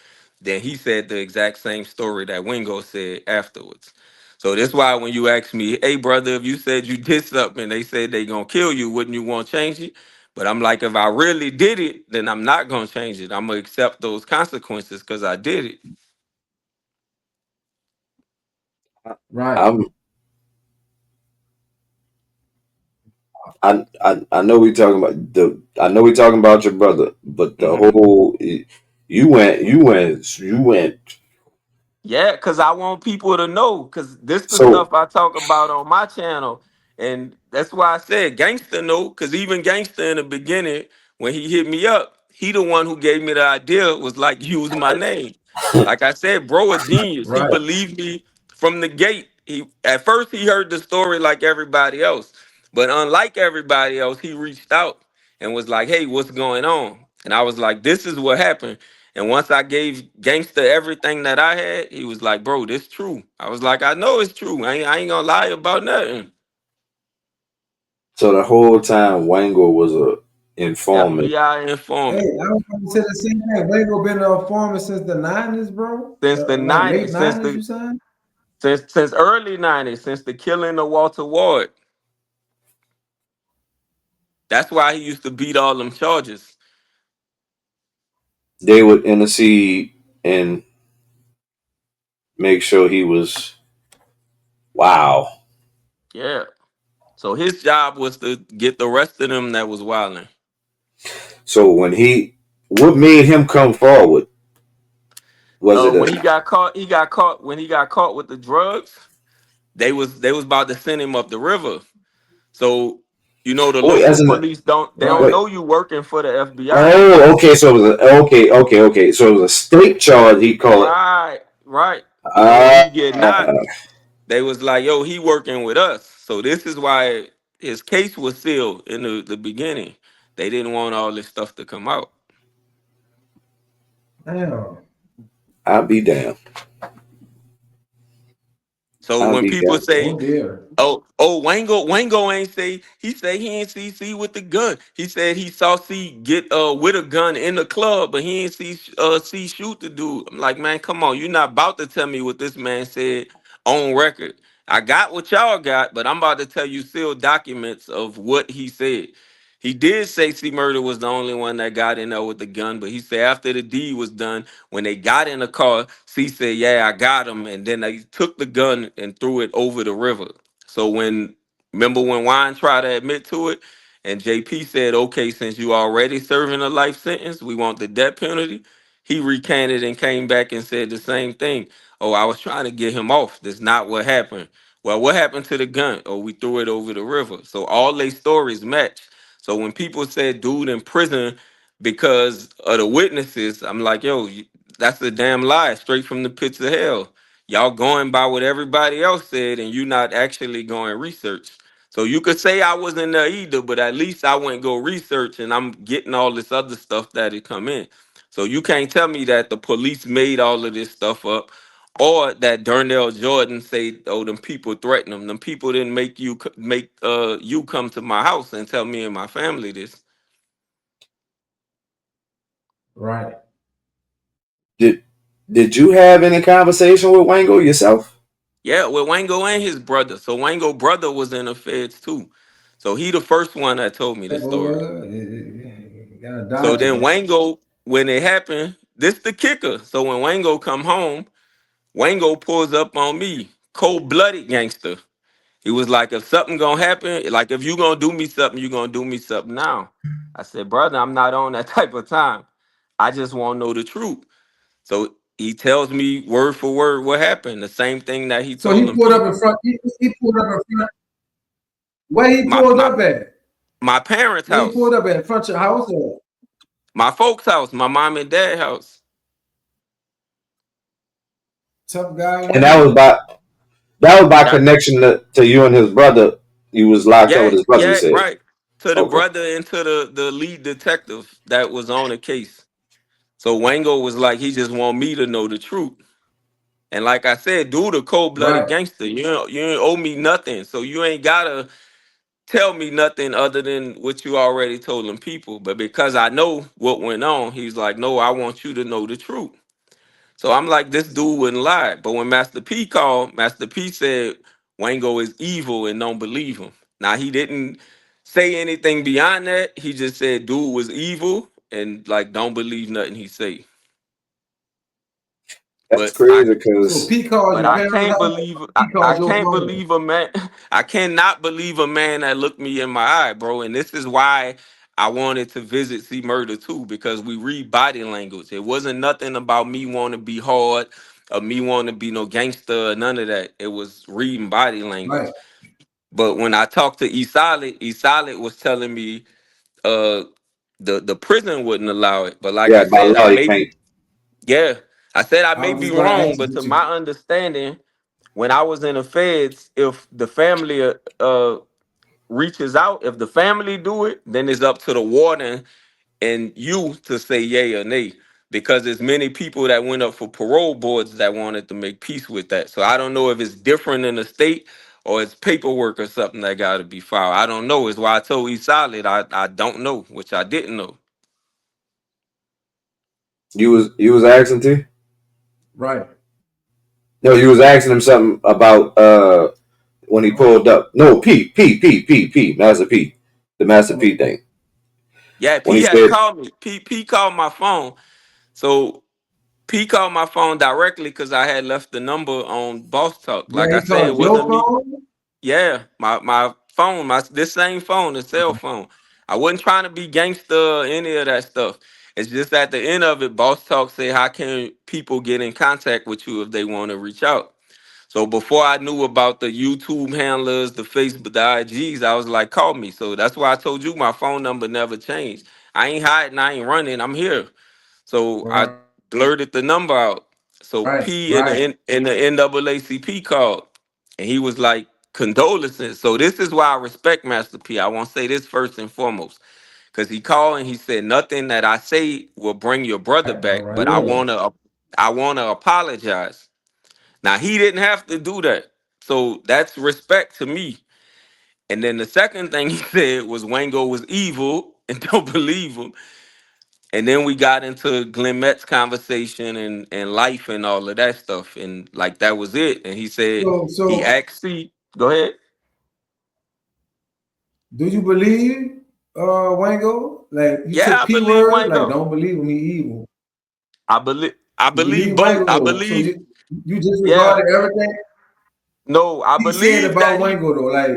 Then he said the exact same story that Wingo said afterwards. So that's why when you ask me, hey brother, if you said you did something and they said they gonna kill you, wouldn't you want to change it? But I'm like, if I really did it, then I'm not gonna change it. I'm gonna accept those consequences because I did it. right. I'm I know we talking about I know we talking about your brother, but the Mhm. whole you went Yeah, cause I want people to know, cause this the so stuff I talk about on my channel, and that's why I said gangster know, cause even gangster in the beginning when he hit me up, he the one who gave me the idea was like use my name. Like I said, bro, a genius. He Right. believed me from the gate. He at first he heard the story like everybody else, but unlike everybody else, he reached out and was like, "Hey, what's going on?" And I was like, "This is what happened." And once I gave Gangster everything that I had, he was like, "Bro, this true." I was like, "I know it's true. I ain't gonna lie about nothing." so the whole time Wango was a informant. FBI Hey, informant I was going to say the same thing. Wago been a farmer since the '90s, bro. since the Like late '90s, '90s, you said? since early '90s, since the killing of Walter Ward. That's why he used to beat all them charges. They would intercede and make sure he was wow. Yeah. So his job was to get the rest of them that was wilding. So what made him come forward? Was it When a he got caught, when he got caught with the drugs. They was about to send him up the river. So, the oh local as in police don't Right, wait know you working for the FBI. okay, so it was okay, so it was a state charge he called it. Right, right. And then when Ah, he get knocked, they was like, "Yo, he working with us." So this is why his case was sealed in the beginning. They didn't want all this stuff to come out. damn. I'll be damned. So I'll when be people guessing. say, Oh dear. Wango ain't say, he said he ain't see C with the gun. He said he saw C get with a gun in the club, but he ain't see C shoot the dude. I'm like, man, come on, you're not about to tell me what this man said on record. I got what y'all got, but I'm about to tell you sealed documents of what he said. He did say C Murder was the only one that got in there with the gun, but he said after the deed was done, when they got in the car, C said, "Yeah, I got him," and then they took the gun and threw it over the river. So remember when Wine tried to admit to it, and JP said, "Okay, since you already serving a life sentence, we want the death penalty." He recanted and came back and said the same thing. Oh, I was trying to get him off. That's not what happened. Well, what happened to the gun? Oh, we threw it over the river. So all their stories match. So when people said dude in prison because of the witnesses, I'm like, yo, that's a damn lie, straight from the pits of hell. Y'all going by what everybody else said, and you not actually going research. So you could say I wasn't there either, but at least I went go research, and I'm getting all this other stuff that it come in. So you can't tell me that the police made all of this stuff up, or that Darnell Jordan say, "Oh, them people threatened him. Them people didn't make you come to my house and tell me and my family this." Right. Did Did you have any conversation with Wango yourself? Yeah, with Wango and his brother. So Wango brother was in the feds too. So he the first one that told me Yeah, this boy, story. you gotta So dodge then that. Wango, when it happened, this the kicker. So when Wango come home, Wango pulls up on me, cold blooded gangster. He was like, if something gonna happen, like if you gonna do me something, you gonna do me something now. I said, brother, I'm not on that type of time. I just want to know the truth. So he tells me word for word what happened. The same thing that he So told he them pulled up in people. front. He pulled up in front. Where he My pulled my up at? my parents' Where he pulled house, up at? In front of your house? Or? my folks' house, my mom and dad house. Tough guy, And that was Wango. by That connection to you and his brother. You was locked up with yeah, his brother. You yeah, said, right. To the okay. brother and to the lead detective that was on the case. So Wango was like, he just want me to know the truth. And like I said, dude, a cold blooded Right. gangster. You ain't owe me nothing. So you ain't gotta tell me nothing other than what you already told them people. But because I know what went on, he's like, no, I want you to know the truth. So I'm like, this dude wouldn't lie. But when Master P called, Master P said Wango is evil and don't believe him. Now he didn't say anything beyond that. He just said dude was evil and like don't believe nothing he say. That's But I crazy So because P called but your I parents' can't house. believe He I called your can't phone. believe a man. I cannot believe a man that looked me in my eye, bro. And this is why I wanted to visit See Murder too, because we read body language. It wasn't nothing about me wanting to be hard or me wanting to be no gangster or none of that. It was reading body Right. language. But when I talked to E Solid was telling me uh the prison wouldn't allow it. But like yeah, I by said, law you can't. yeah, I said I I may was be just gonna wrong, ask you, but to did you? my understanding, when I was in the feds, if the family reaches out, if the family do it, then it's up to the warden and you to say yay or nay. Because there's many people that went up for parole boards that wanted to make peace with that. So I don't know if it's different in the state or it's paperwork or something that got to be filed. I don't know. It's why I told E Solid I don't know, which I didn't know. You was asking T. Right. No, you was asking him something about when he Oh, pulled up. No, P, Master P, the Master P thing. Yeah, When P he had said, called me. P called my phone. So P called my phone directly because I had left the number on Boss Talk. yeah, Like I he said, it called your wasn't me. phone. Yeah, my phone, my this same phone, the cell phone. I wasn't trying to be gangster or any of that stuff. It's just at the end of it, Boss Talk said, how can people get in contact with you if they want to reach out? So before I knew about the YouTube handlers, the Facebook, the IGs, I was like, call me. So that's why I told you my phone number never changed. I ain't hiding, I ain't running, I'm here. So I Right. blurted the number out. So Right. P in the Right. in the NAACP called, and he was like condolences. So this is why I respect Master P. I want to say this first and foremost, because he called and he said nothing that I say will bring your brother All back, right. but Will. I wanna apologize. Now he didn't have to do that. So that's respect to me. And then the second thing he said was Wango was evil and don't believe him. And then we got into Glenn Met's conversation and life and all of that stuff. And like that was it. And he said he So asked C, go ahead. do you believe Wango? Like you Yeah, took I P believe word, like Wango. don't believe him, he evil. I You believe believe both. I Wango, so believe, you yeah. disregarded everything No, I he said believe about that he Wango though. Like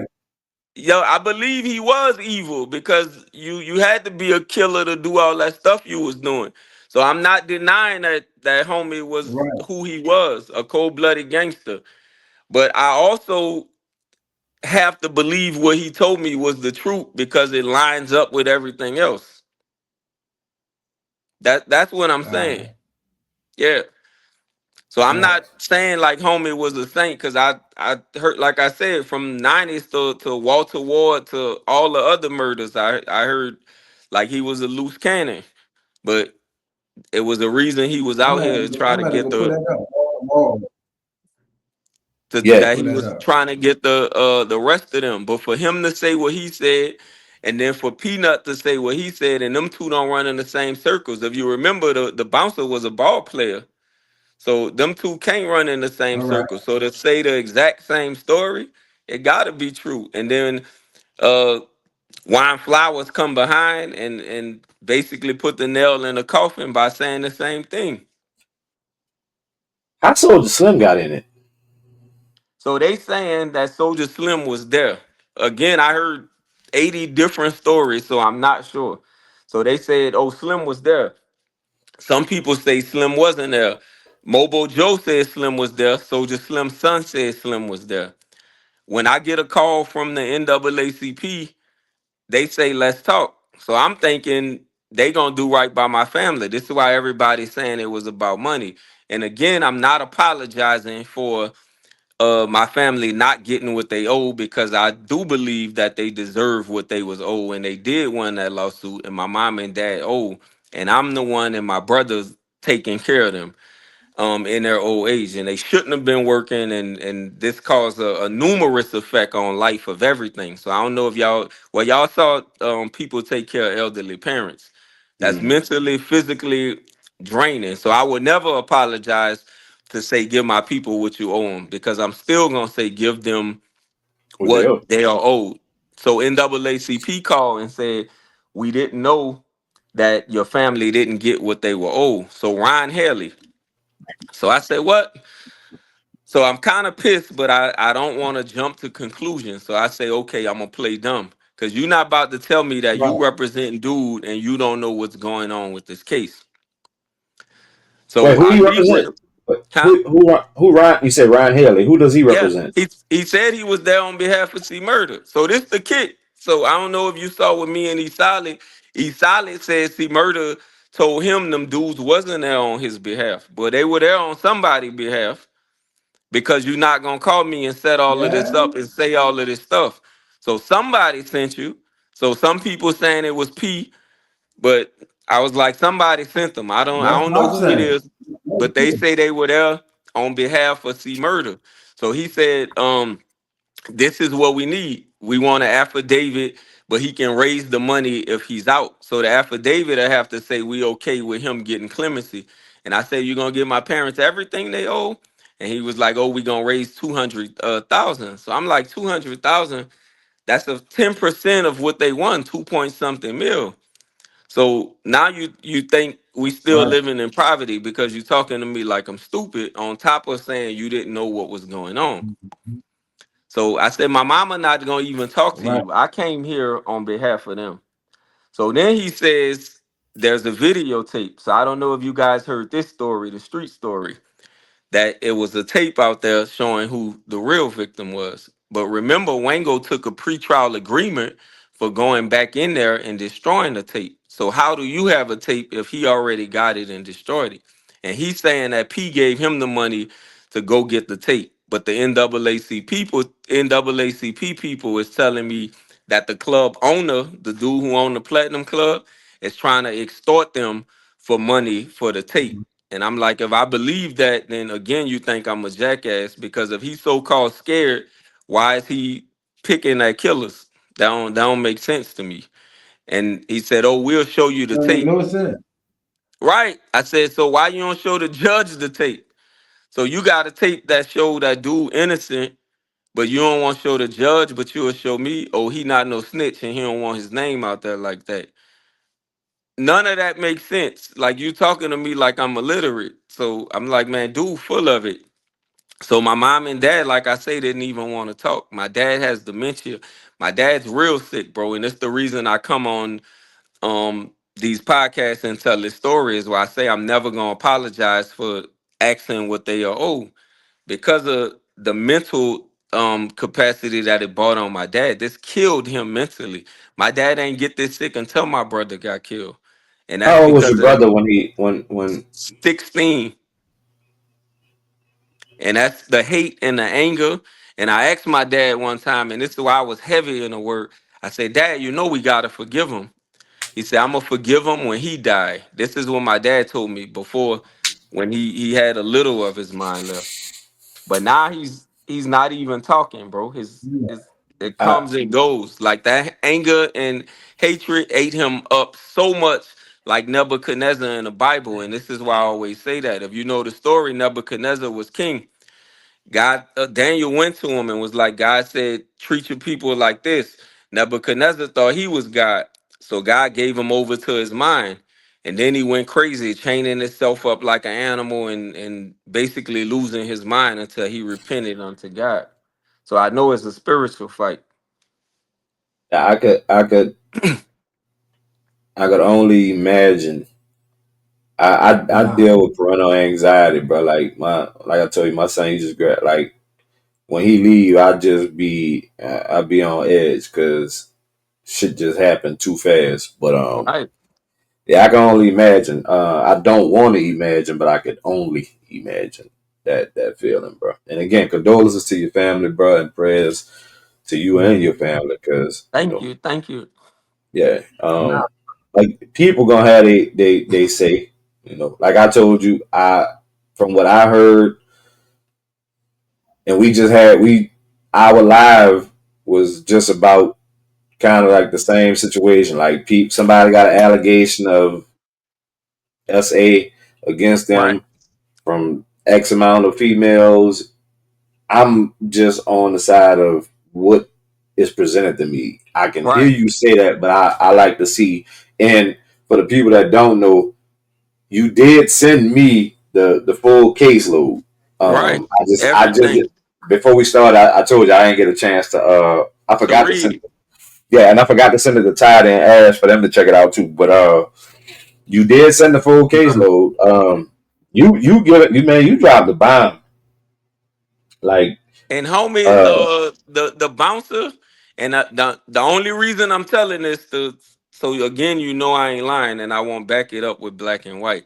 yo, I believe he was evil because you had to be a killer to do all that stuff you was doing. So I'm not denying that homie was right, who he was, a cold-blooded gangster. But I also have to believe what he told me was the truth because it lines up with everything else. That's what I'm saying. uh, Yeah. So I'm not facts. saying like homie was a saint because I heard like I said from '90s to Walter Ward to all the other murders I heard like he was a loose cannon, but it was a reason he was out here to try I'm to gonna get go pull the that up. Tomorrow. Yeah. Go that pull he that was up. trying to get the rest of them. But for him to say what he said, and then for Peanut to say what he said, and them two don't run in the same circles. If you remember, the bouncer was a ball player. So them two can't run in the same All right. circle. So to say the exact same story, it gotta be true. And then uh Wine Flowers come behind and basically put the nail in the coffin by saying the same thing. How Soldier Slim got in it? So they saying that Soldier Slim was there. Again, I heard 80 different stories, so I'm not sure. So they said, oh, Slim was there. Some people say Slim wasn't there. Mobo Joe said Slim was there. Soldier Slim's son said Slim was there. When I get a call from the NAACP, they say let's talk. So I'm thinking they gonna do right by my family. This is why everybody's saying it was about money. And again, I'm not apologizing for my family not getting what they owe because I do believe that they deserve what they was owed and they did win that lawsuit and my mom and dad owe and I'm the one and my brothers taking care of them in their old age, and they shouldn't have been working, and this caused a numerous effect on life of everything. So I don't know if y'all saw people take care of elderly parents. That's Mm. mentally, physically draining. So I would never apologize to say give my people what you owe them because I'm still gonna say give them What they what owe? they are owed. So NAACP called and said we didn't know that your family didn't get what they were owed. So Ryan Haley, so I said, what? So I'm kind of pissed, but I don't want to jump to conclusions. So I say, okay, I'm gonna play dumb. Cause you're not about to tell me that you Right. represent dude and you don't know what's going on with this case. Wait, So who I you meet with represent? him. Huh? Who Ryan? You said Ryan Haley. Who does he Yeah. represent? He said he was there on behalf of C Murder. So this the kid. So I don't know if you saw with me and E Solid. E Solid said C Murder told him them dudes wasn't there on his behalf, but they were there on somebody's behalf. Because you're not gonna call me and set all of Yeah, this up and say all of this stuff. So somebody sent you. So some people saying it was P, but I was like, somebody sent them. I that's don't know what I'm who it saying. is, but they say they were there on behalf of C Murder. So he said, this is what we need. We want an affidavit, but he can raise the money if he's out. So the affidavit I have to say we okay with him getting clemency. And I said, you're gonna give my parents everything they owe? And he was like, oh, we gonna raise 200,000. So I'm like, 200,000, that's a 10% of what they won, 2 point something mil. So now you think we still Right. living in poverty because you're talking to me like I'm stupid, on top of saying you didn't know what was going on. So I said, my mama not gonna even talk to Right. you. I came here on behalf of them. So then he says there's a videotape. So I don't know if you guys heard this story, the street story, that it was a tape out there showing who the real victim was. But remember, Wango took a pretrial agreement for going back in there and destroying the tape. So how do you have a tape if he already got it and destroyed it? And he's saying that P gave him the money to go get the tape. But the NAACP people is telling me that the club owner, the dude who owned the Platinum Club, is trying to extort them for money for the tape. And I'm like, if I believe that, then again, you think I'm a jackass because if he's so called scared, why is he picking at killers? That don't make sense to me. And he said, "Oh, we'll show you the That make tape." no sense. Right? I said, "So why you don't show the judge the tape? So you got a tape that show that dude innocent, but you don't want to show the judge, but you'll show me. Oh, he not no snitch, and he don't want his name out there like that." None of that makes sense. Like you talking to me like I'm illiterate. So I'm like, man, dude, full of it. So my mom and dad, like I say, didn't even want to talk. My dad has dementia. My dad's real sick, bro, and it's the reason I come on these podcasts and tell this story is why I say I'm never gonna apologize for asking what they are owed because of the mental capacity that it brought on my dad. This killed him mentally. My dad ain't get this sick until my brother got killed, and that's How old was because your of that. brother when he when 16, and that's the hate and the anger. And I asked my dad one time, and this is why I was heavy in the word. I said, "Dad, you know we gotta forgive him." He said, "I'm gonna forgive him when he die." This is what my dad told me before, when he had a little of his mind left. But now he's not even talking, bro. His it I comes and goes. Like that anger and hatred ate him up so much, like Nebuchadnezzar in the Bible. And this is why I always say that. If you know the story, Nebuchadnezzar was king. God, Daniel went to him and was like, God said, treat your people like this. Nebuchadnezzar thought he was God. So God gave him over to his mind. And then he went crazy, chaining himself up like an animal and basically losing his mind until he repented unto God. So I know it's a spiritual fight. I could only imagine. I Nah. deal with parental anxiety, bro. Like I told you, my son he just grad like when he leave, I be on edge because shit just happened too fast. But Right. yeah, I can only imagine. I don't want to imagine, but I could only imagine that feeling, bro. And again, condolences to your family, bro, and prayers to you and your Mhm. family, because Thank you. Thank you. yeah, Nah. like people gonna have they say, like I told you, I from what I heard, and we just had we our live was just about kind of like the same situation. Like somebody got an allegation of SA against Right. them from X amount of females. I'm just on the side of what is presented to me. I can hear Right. you say that, but I like to see. And for the people that don't know, you did send me the full caseload. Right. I just Everything before we started, I told you I didn't get a chance to. I to forgot to send. read. Yeah, and I forgot to send it to Tide and Ash for them to check it out too. But you did send the full caseload. You give it. You man, you dropped the bomb. Like And homie is uh, the bouncer. And the only reason I'm telling this to so again, you know I ain't lying, and I won't back it up with black and white.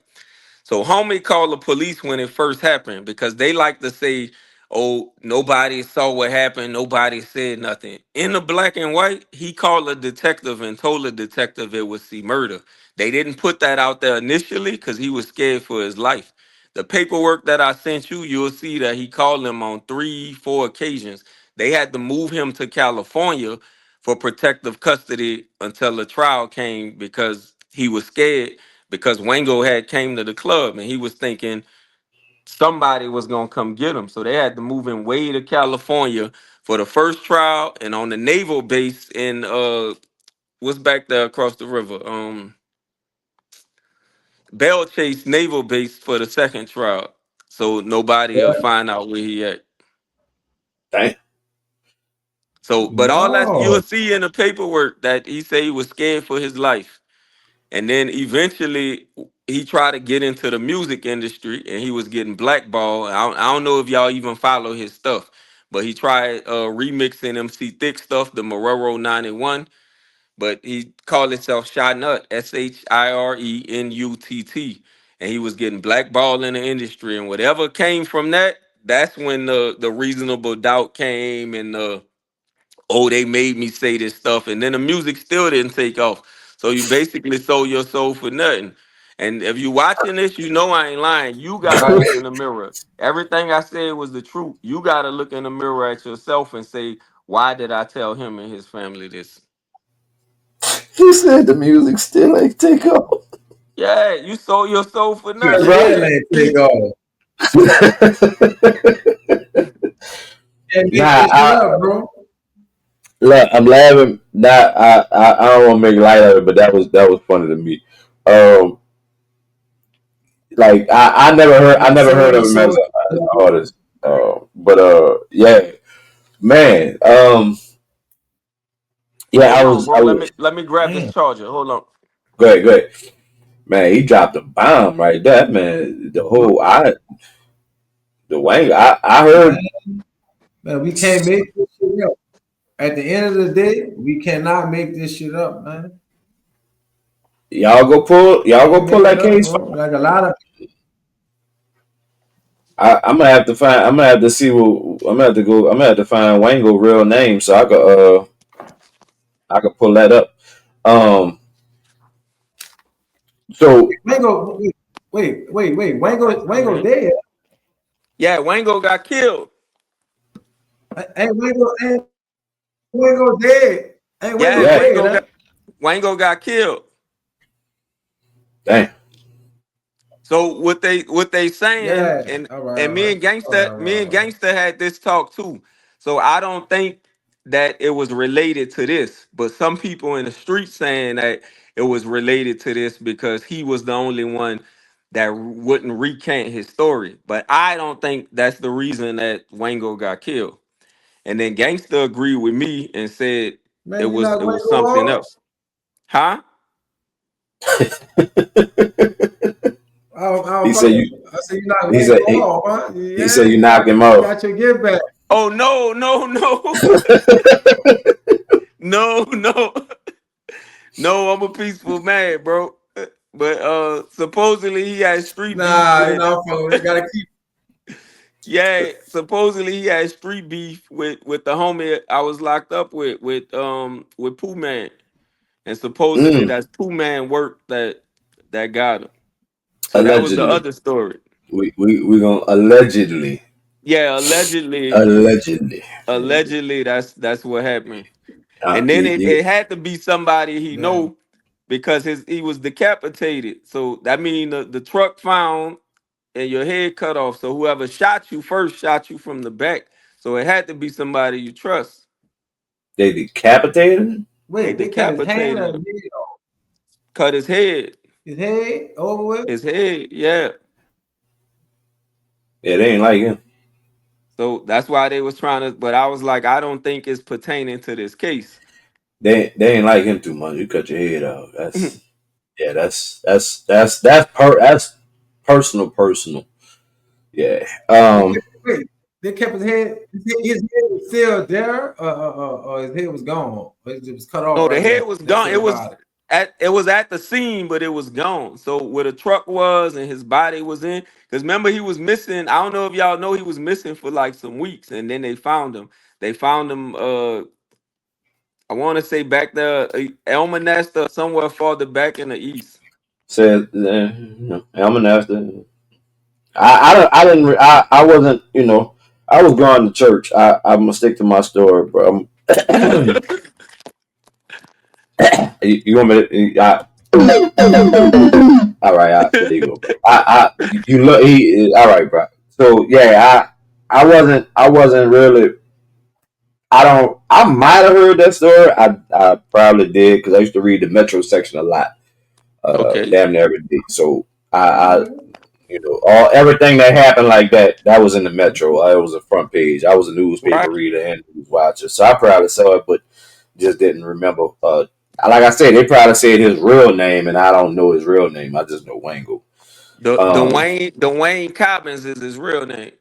So homie called the police when it first happened because they like to say, "Oh, nobody saw what happened, nobody said nothing." In the black and white, he called a detective and told the detective it was see murder. They didn't put that out there initially because he was scared for his life. The paperwork that I sent you, you'll see that he called them on 3, 4 occasions. They had to move him to California for protective custody until the trial came because he was scared because Wango had came to the club and he was thinking somebody was gonna come get him. So they had to move him way to California for the first trial and on the naval base in what's back there across the river? Bell Chase Naval Base for the second trial. So nobody will find out where he at. dang, So but all that you'll Lord. see in the paperwork that he said he was scared for his life. And then eventually he tried to get into the music industry and he was getting blackballed. I don't know if y'all even follow his stuff, but he tried remixing MC Thick stuff, the Morero 91, but he called himself Shot Nut, SHIRENUTT. And he was getting blackballed in the industry. And whatever came from that, that's when the reasonable doubt came and oh, they made me say this stuff, and then the music still didn't take off. So you basically sold your soul for nothing. And if you watching this, you know I ain't lying. You gotta Right. look in the mirror. Everything I said was the truth. You gotta look in the mirror at yourself and say, why did I tell him and his family this? He said the music still ain't take off. Yeah, you sold your soul for It nothing. still Right. ain't take off. Can't make Nah, this shit up, bro. look, I'm laughing. Nah, I don't want to make light of it, but that was funny to me. Um, like I He never sold heard of his him soul. as an artist. But yeah, man. Yeah, Hold on, I bro. Let me was. let me grab this Damn. charger. Hold on. Go ahead, go ahead. Man, he dropped a bomb right there, man. The Wayne. I heard Man, we can't make this shit up. At the end of the day, we cannot make this shit up, man. y'all go Can't pull make it that up, case. bro. Like a lot of I'm gonna have to find. I'm gonna have to see what. I'm gonna have to go. I'm gonna have to find Wango real name so I could pull that up. Um. So Wango. Wait. Thanks, Wango man. dead. Yeah, Wango got killed. Ain't Wango dead. Ain't Yeah, Wango yeah, dead, huh? Wango got killed. damn. So what they saying, Yeah. All right, and all right. All right, all right, me and all right. Gangster had this talk too. So I don't think that it was related to this, but some people in the street saying that it was related to this because he was the only one that wouldn't recant his story. But I don't think that's the reason that Wango got killed. And then Gangster agreed with me and said it Man, you was not it was Wango something hard? else. Huh? I He don't said follow. you. I said you not He said Wango hard, huh? he said Yeah, you knocked him you off. got your get back. Oh no, no, no. No, no. No, I'm a peaceful man, bro. But supposedly he had street beef Nah, you with know, follow. You gotta keep. yeah, supposedly he had street beef with the homie I was locked up with Pooh Man. And supposedly Mm, that's Pooh Man work that got him. So that was the allegedly. other story. We gonna allegedly. Yeah, allegedly Allegedly. allegedly that's what happened. Uh, And then you, it you, had to be somebody he Yeah. know because he was decapitated. So that means the truck found and your head cut off. So whoever shot you first shot you from the back. So it had to be somebody you trust. they decapitated him? They Wait, they cut his hand decapitated or him, cut his head over with? his head. Yeah. Yeah, they ain't like him. So that's why they was trying to. But I was like, I don't think it's pertaining to this case. They ain't like him too much. You cut your head off. No, That's personal. Yeah. They kept, wait, they kept his head. His head was still there, or his head was gone. Or it was cut off the right head there was next gone. to the It was body. at the scene, but it was gone. So where the truck was and his body was in, because remember he was missing. I don't know if y'all know he was missing for like some weeks, and then they found him. They found him. I want to say back there, Elma Nesta, somewhere farther back in the east. Said, I'm an after. I didn't. I wasn't. I was going to church. I'm gonna stick to my story, bro. You want me to? All right. There you go. You look. All right, bro. So yeah, I wasn't really. I don't. I might have heard that story. I probably did because I used to read the Metro section a lot. Okay, Damn near every day. So I Okay. all everything that happened like that was in the Metro. It was a front page. I was a newspaper right. reader and news watcher, so I probably saw it, but just didn't remember. Like I said, they probably said his real name, and I don't know his real name. I just know Wango. The Um, Dwayne Cobbins is his real name.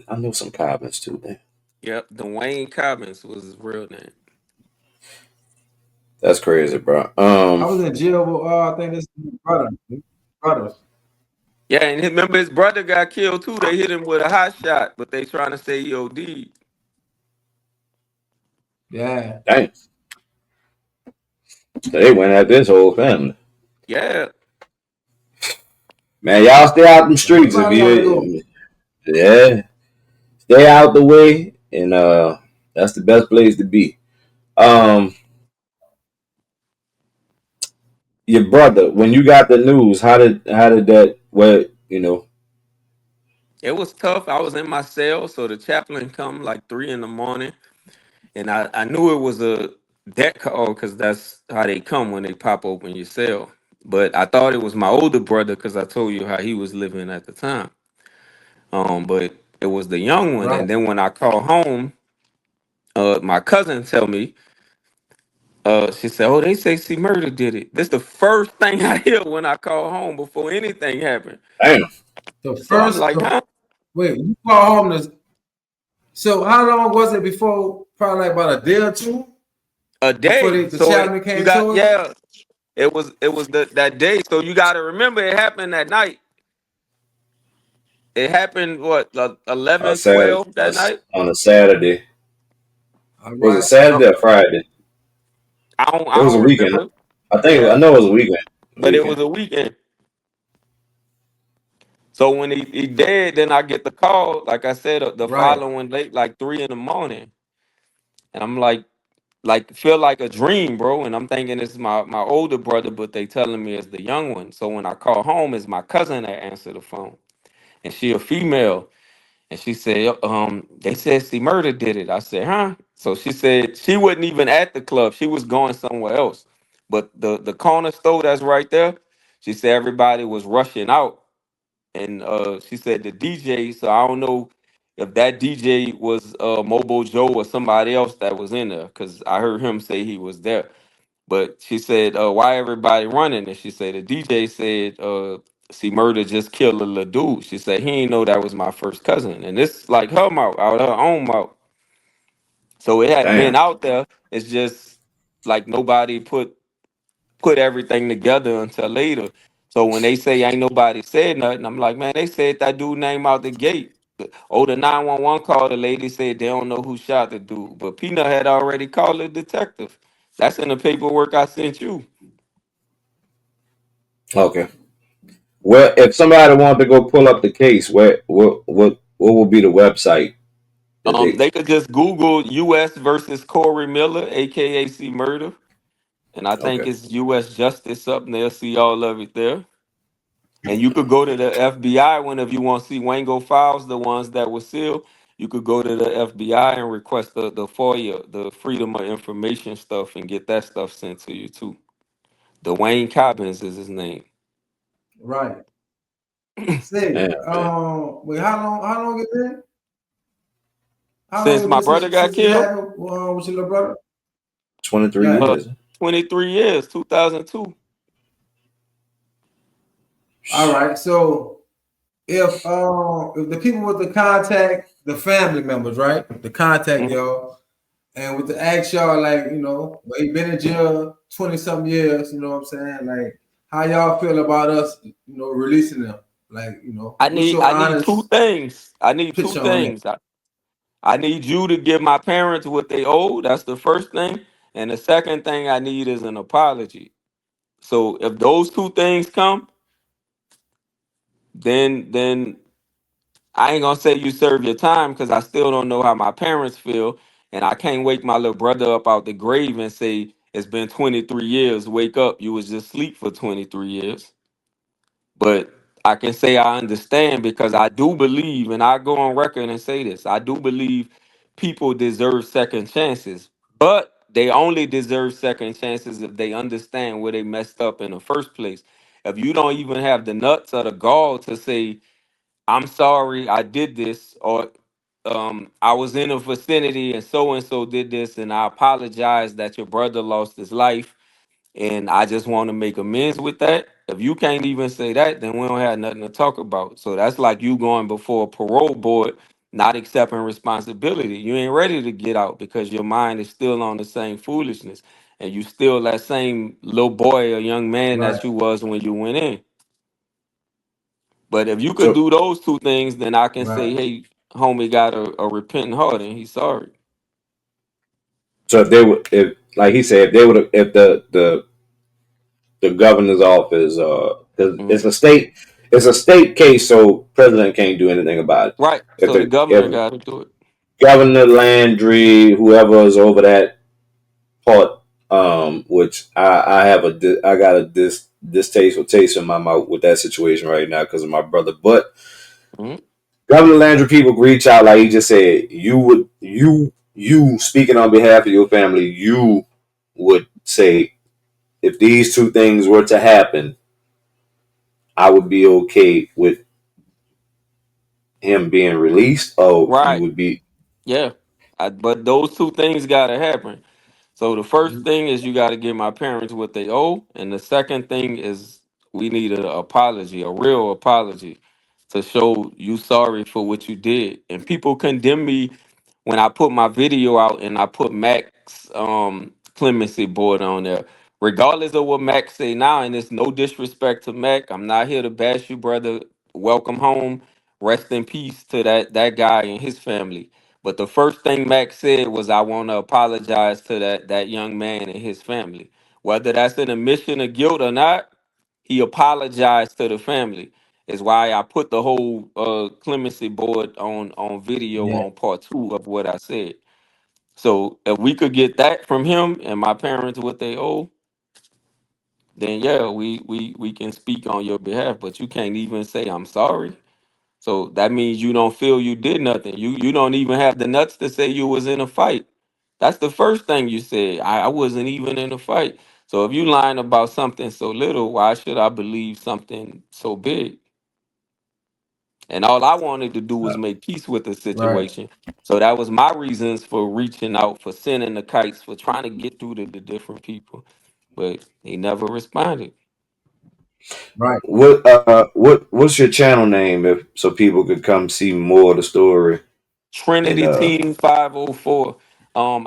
I know some Cobbins too. Man. Yep, Dwayne Cobbins was his real name. That's crazy, bro. I was in jail with I think this brother. Brothers. Yeah, and remember his brother got killed too. They hit him with a hot shot, but they trying to say he OD'd. Yeah. Dang. They went at this whole family. Yeah, Man, y'all stay out them streets if Everybody gotta go. you. Yeah, stay out the way, and that's the best place to be. Um, your brother, when you got the news, how did that? What you know? it was tough. I was in my cell, so the chaplain come like 3 in the morning, and I knew it was a debt call because that's how they come when they pop open your cell. But I thought it was my older brother because I told you how he was living at the time. But it was the young one, Right. and then when I call home, my cousin tell me, she said, "Oh, they say C Murder did it." This the first thing I hear when I call home before anything happened. Damn, The So I'm first like, "Huh? wait, you call home this. So how long was it before? Probably like about a day or two A before day?" the So chaplain you came got, to us. yeah. It was that day. So you got to remember it happened that night. It happened what, a 11, Saturday, 12 that night. on a Saturday. All Was it right. So Saturday or Friday? It I was a don't weekend. remember. I Yeah, know it was a weekend. but it was a weekend. So when he dead, then I get the call. Like I said, the Right. following day, like 3 in the morning, and I'm like feel like a dream, bro. And I'm thinking it's my older brother, but they telling me it's the young one. So when I call home, it's my cousin that answered the phone, and she a female. And she said, they said C Murder did it. I said, huh? So she said she wasn't even at the club. She was going somewhere else. But the corner store that's right there, she said everybody was rushing out. And she said the DJ, so I don't know if that DJ was Mobile Joe or somebody else that was in there, because I heard him say he was there. But she said, why everybody running? And she said the DJ said, see, Murder just killed a little dude. She said he ain't know that was my first cousin. And this like her mouth, out her own mouth. So it had Damn. been out there. It's just like nobody put everything together until later. So when they say ain't nobody said nothing, I'm like, man, they said that dude name out the gate. Oh, the 911 call, the lady said they don't know who shot the dude. But Peanut had already called the detective. That's in the paperwork I sent you. Okay. Well, if somebody wanted to go pull up the case, what will be the website that they? They could just Google U.S. versus Corey Miller, aka C Murder, and I think Okay. it's U.S. Justice up, and they'll see all of it there. And you could go to the FBI one if you want to see Wango files, the ones that were sealed. You could go to the FBI and request the FOIA, the Freedom of Information stuff, and get that stuff sent to you too. Dwayne Cobbins is his name. Right. Say, Damn, man. wait, how long it been? How long Since it my been brother got since it killed, happened with your little brother? 23 Yeah. uh, years. 23 years, 2002. All right. So if the people with the contact, the family members, right? The contact Mhm. y'all, and with the ask y'all, like, well, he been in jail 20 something years, you know what I'm saying? Like, how y'all feel about us, releasing them? Like, I what's need your I need two honest things. I need two picture on that? things. I need you to give my parents what they owe. That's the first thing. And the second thing I need is an apology. So if those two things come, then I ain't gonna say you serve your time because I still don't know how my parents feel. And I can't wake my little brother up out the grave and say, it's been 23 years. Wake up. You was just asleep for 23 years. But I can say I understand because I do believe, and I go on record and say this, I do believe people deserve second chances, but they only deserve second chances if they understand where they messed up in the first place. If you don't even have the nuts or the gall to say, I'm sorry, I did this, or I was in a vicinity and so did this, and I apologize that your brother lost his life and I just want to make amends with that. If you can't even say that, then we don't have nothing to talk about. So that's like you going before a parole board, not accepting responsibility. You ain't ready to get out because your mind is still on the same foolishness, and you still that same little boy or young man Right, that you was when you went in. But if you could So, do those two things, then I can right. say, hey, homie got a repentant heart and he's sorry. if they would, if like he said, if they would, if the the governor's office, 'cause Mhm. it's a state case, so president can't do anything about it. Right. If So the the governor if got to do it. Governor Landry, whoever is over that part, which I have I got a distasteful taste in my mouth with that situation right now because of my brother. But Mhm. Governor Landry people reach out like he just said. You speaking on behalf of your family, you would say if these two things were to happen, I would be okay with him being released. Oh, you Right. would be Yeah. But those two things got to happen. So the first Mhm. thing is you got to give my parents what they owe, and the second thing is we need an apology, a real apology, to show you sorry for what you did. And people condemn me when I put my video out and I put Mac's clemency board on there. Regardless of what Mac say now, and it's no disrespect to Mac, I'm not here to bash you, brother. Welcome home. Rest in peace to that guy and his family. But the first thing Max said was, "I want to apologize to that young man and his family." Whether that's an admission of guilt or not, he apologized to the family. Is why I put the whole clemency board on video Yeah, on part two of what I said. So if we could get that from him and my parents what they owe, then yeah, we can speak on your behalf. But you can't even say I'm sorry. So that means you don't feel you did nothing. You don't even have the nuts to say you was in a fight. That's the first thing you said. I wasn't even in a fight. So if you lying about something so little, why should I believe something so big? And all I wanted to do was make peace with the right, situation. So that was my reasons for reaching out, for sending the kites, for trying to get through to the different people. But he never responded. right. what's your channel name if so people could come see more of the story and Trinity Team 504.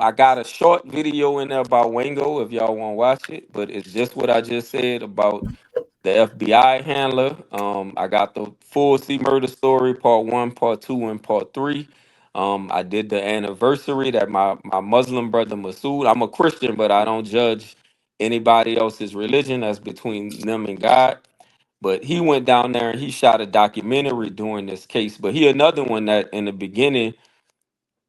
I got a short video in there about Wango if y'all want to watch it, but it's just what I just said about the FBI handler. I got the full C murder story, part one, part two, and part three. I did the anniversary that my Muslim brother Masood. I'm a Christian, but I don't judge anybody else's religion. That's between them and God. But he went down there and he shot a documentary during this case. But he another one that in the beginning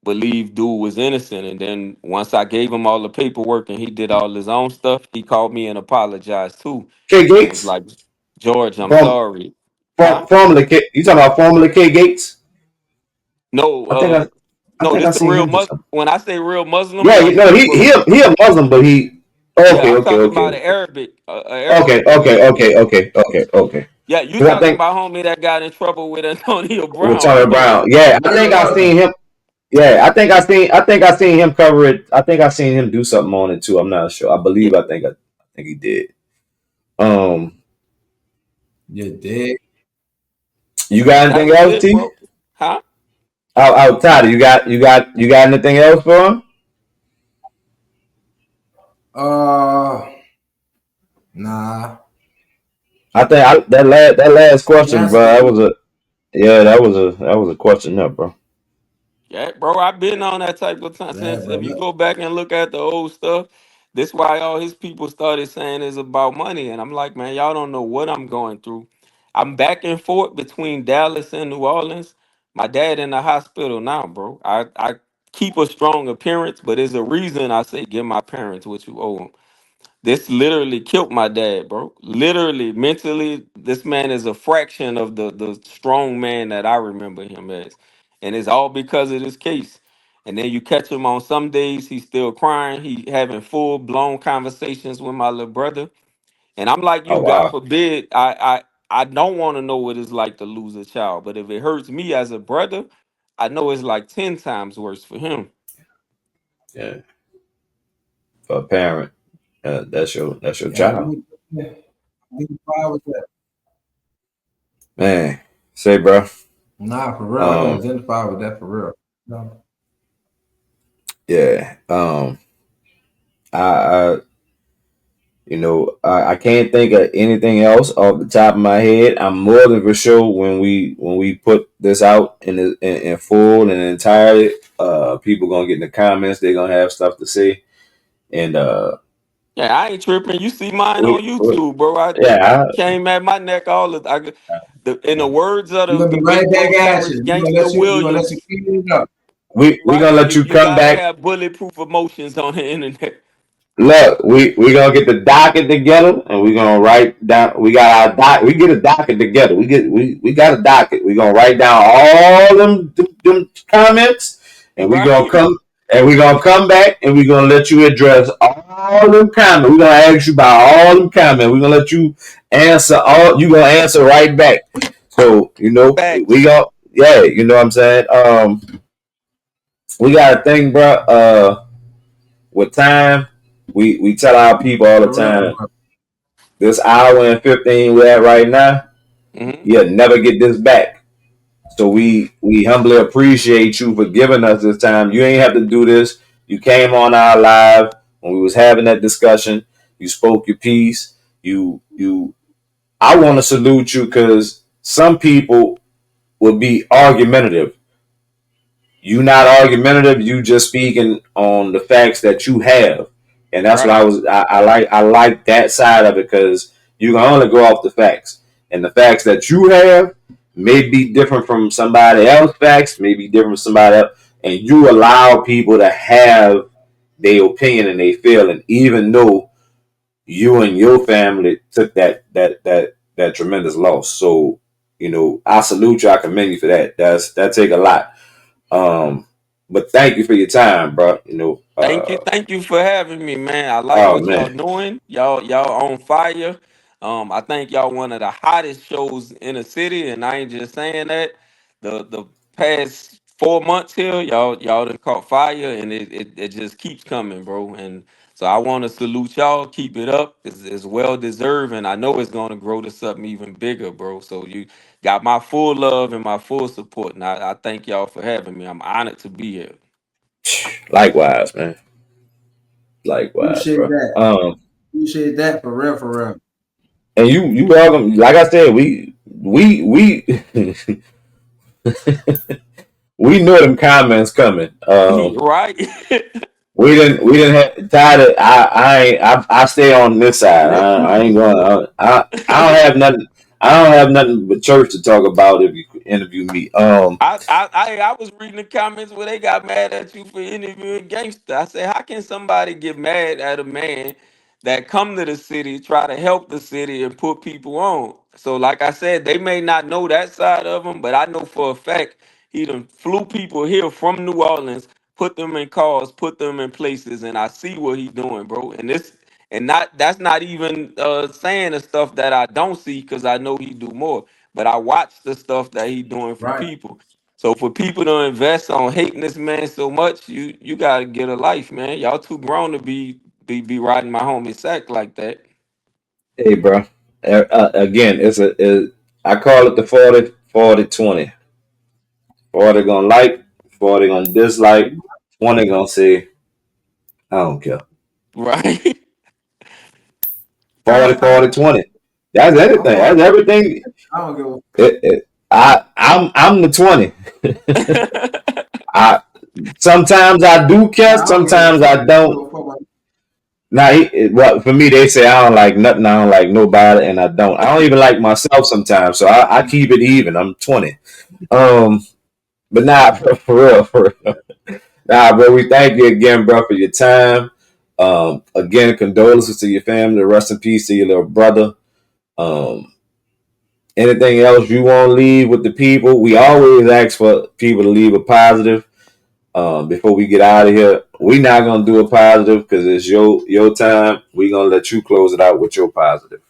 believed dude was innocent. And then once I gave him all the paperwork and he did all his own stuff, he called me and apologized too. K And was Gates like, George, I'm form, sorry. Huh? formula K, you talking about formula K Gates? No, I think I no, think this I the seen real him do something. When I say real Muslim, Yeah, like but he a Muslim, but he yeah, okay I'm okay talking okay about an okay Arabic, okay Arabic okay Muslim. okay okay okay okay. Yeah, you 'Cause I talking think about homie that got in trouble with Antonio with Brown. Tony Brown, yeah, I think I Yeah, seen him. Yeah, I think I seen him cover it. I think I seen him do something on it too. I'm not sure. Yeah, I think he did. Um, you're dead. you got that anything was else, it, T? bro. Huh? Outside, you got anything else for him? Uh, nah. That last You question, bro. answered it. That was a question, up, bro. Yeah, bro, I've been on that type of time Yeah, since. bro. If you go back and look at the old stuff, this why all his people started saying is about money, and I'm like, man, y'all don't know what I'm going through. I'm back and forth between Dallas and New Orleans. My dad in the hospital now, bro. I keep a strong appearance, but there's a reason I say give my parents what you owe them. This literally killed my dad, bro. Literally, mentally, this man is a fraction of the strong man that I remember him as. And it's all because of this case. And then you catch him on some days, he's still crying. He having full blown conversations with my little brother. And I'm like Oh you, God wow, forbid, I don't want to know what it's like to lose a child. But if it hurts me as a brother, I know it's like 10 times worse for him. yeah, for a parent, that's your Yeah, child, yeah. Identify with that. man. Say, bro. Nah, for real. I can Um, identify with that for real. No. yeah. I I can't think of anything else off the top of my head. I'm more than for sure when we put this out in full and entirety. People gonna get in the comments. They're gonna have stuff to say, and Yeah, I ain't tripping. You see mine on We YouTube, bro. They yeah. came at my neck all the. In the words of We're the, gonna the be right big back bro at Terrence you. We're gonna Gangster let you. We're gonna let you Williams, clean it up. We gonna right? let you You come gotta back. have bulletproof emotions on the internet. Look, we gonna get the docket together, and we gonna write down. We got our doc. We get a docket together. We got a docket. We gonna write down all them comments, and Right? we gonna come back, and we gonna let you address all them comments. We gonna ask you about all them comments. We gonna let you answer all. You gonna answer right back. So we Facts. gonna yeah. You know what I'm saying. We got a thing, bro. With time, we tell our people all the For real, for time, real. this hour and 15 we're at right now, Hmm. you'll never get this back. So we humbly appreciate you for giving us this time. You ain't have to do this. You came on our live when we was having that discussion. You spoke your piece. You I want to salute you because some people will be argumentative. You not argumentative. You just speaking on the facts that you have, and that's what Right. I like that side of it because you can only go off the facts, and the facts that you have may be different from somebody else's facts, may be different from somebody else, and you allow people to have their opinion and they feel, and even though you and your family took that tremendous loss, so I salute you. I commend you for that. That take a lot. um, but thank you for your time, bro. Thank you for having me, man. I like Oh what y'all man, doing. Y'all on fire. I think y'all one of the hottest shows in the city, and I ain't just saying that. The past 4 months here, y'all done caught fire, and it just keeps coming, bro. And so I want to salute y'all. Keep it up. It's well deserved, and I know it's gonna grow to something even bigger, bro. So you got my full love and my full support, and I thank y'all for having me. I'm honored to be here. likewise, man. Likewise, Appreciate bro. that. Appreciate that for real, for real. And you welcome. Like I said, we we know them comments coming. Right. We didn't have tired of. I stay on this side. Let I people ain't know. going. I don't have nothing. I don't have nothing but church to talk about if you interview me. I was reading the comments where they got mad at you for interviewing gangster. I said, how can somebody get mad at a man that come to the city, try to help the city and put people on? So, like I said, they may not know that side of him, but I know for a fact he done flew people here from New Orleans, put them in cars, put them in places, and I see what he doing, bro. And not that's not even saying the stuff that I don't see because I know he do more. But I watch the stuff that he doing for Right. people. So for people to invest on hating this man so much, you gotta get a life, man. Y'all too grown to be riding my homie sack like that. Hey, bro. Again, I call it the 40-40-20. 40 gonna like, 40 gonna dislike, 20 gonna say, I don't care. Right? 40-40-20. That's I'm everything. for That's it. everything. I don't give a I'm the 20. I sometimes I do care, nah, I don't give a sometimes fuck. I don't. I don't give a fuck about Now, well, for me, they say I don't like nothing. I don't like nobody, and I don't. I don't even like myself sometimes. So I keep it even. I'm 20. Um, but nah, for real, for real. Nah, bro, we thank you again, bro, for your time. Again, condolences to your family. Rest in peace to your little brother. Um, Anything else you want to leave with the people? We always ask for people to leave a positive. Before we get out of here, we not gonna do a positive because it's your time. We gonna let you close it out with your positive.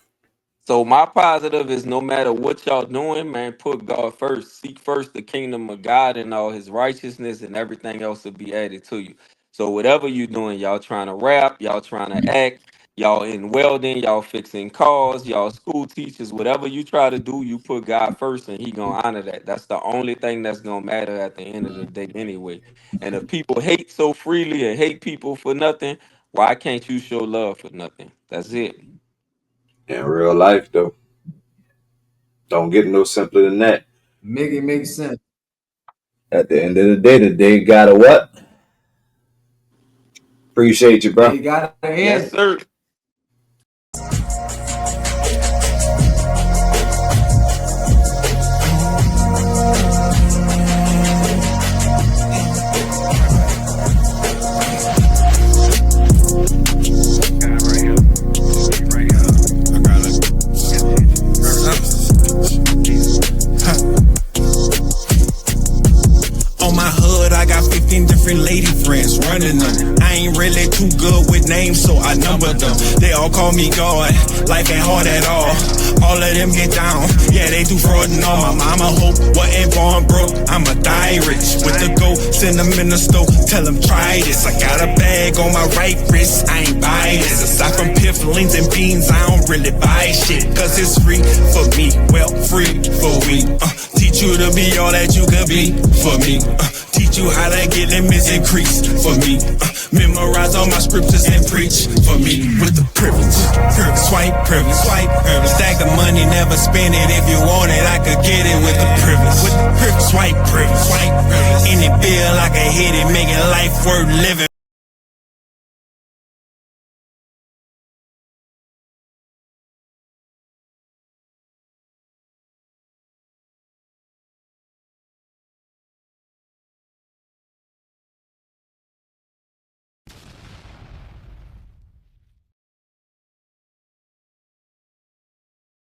So my positive is no matter what y'all doing, man, put God first. Seek first the kingdom of God and all his righteousness, and everything else will be added to you. So whatever you doing, y'all trying to rap, y'all trying to act, y'all in welding, y'all fixing cars, y'all school teachers, whatever you try to do, you put God first and he gonna honor that. That's the only thing that's gonna matter at the end of the day anyway. And if people hate so freely and hate people for nothing, why can't you show love for nothing? That's it. In real life, though, don't get no simpler than that. make it make sense. At the end of the day gotta what? Appreciate you, bro. They gotta end Yes, it. sir. different lady friends running them. I ain't really too good with names, so I number them. They all call me God, life ain't hard at all. All of them get down, yeah, they do fraud and all. My mama hope wasn't born broke, I'ma die rich. With the go, send them in the store, tell them try this. I got a bag on my right wrist, I ain't buy this. Aside from pifflings and beans, I don't really buy shit. Cause it's free for me, well, free for we. Teach you to be all that you could be for me. Teach you how to get limits increased for me. Memorize all my scriptures and preach for me with the privilege. Swipe privilege, swipe privilege. Stack of money, never spend it. If you want it, I could get it with the privilege. With the privilege, swipe privilege, swipe privilege. Any bill I can hit it, making life worth living.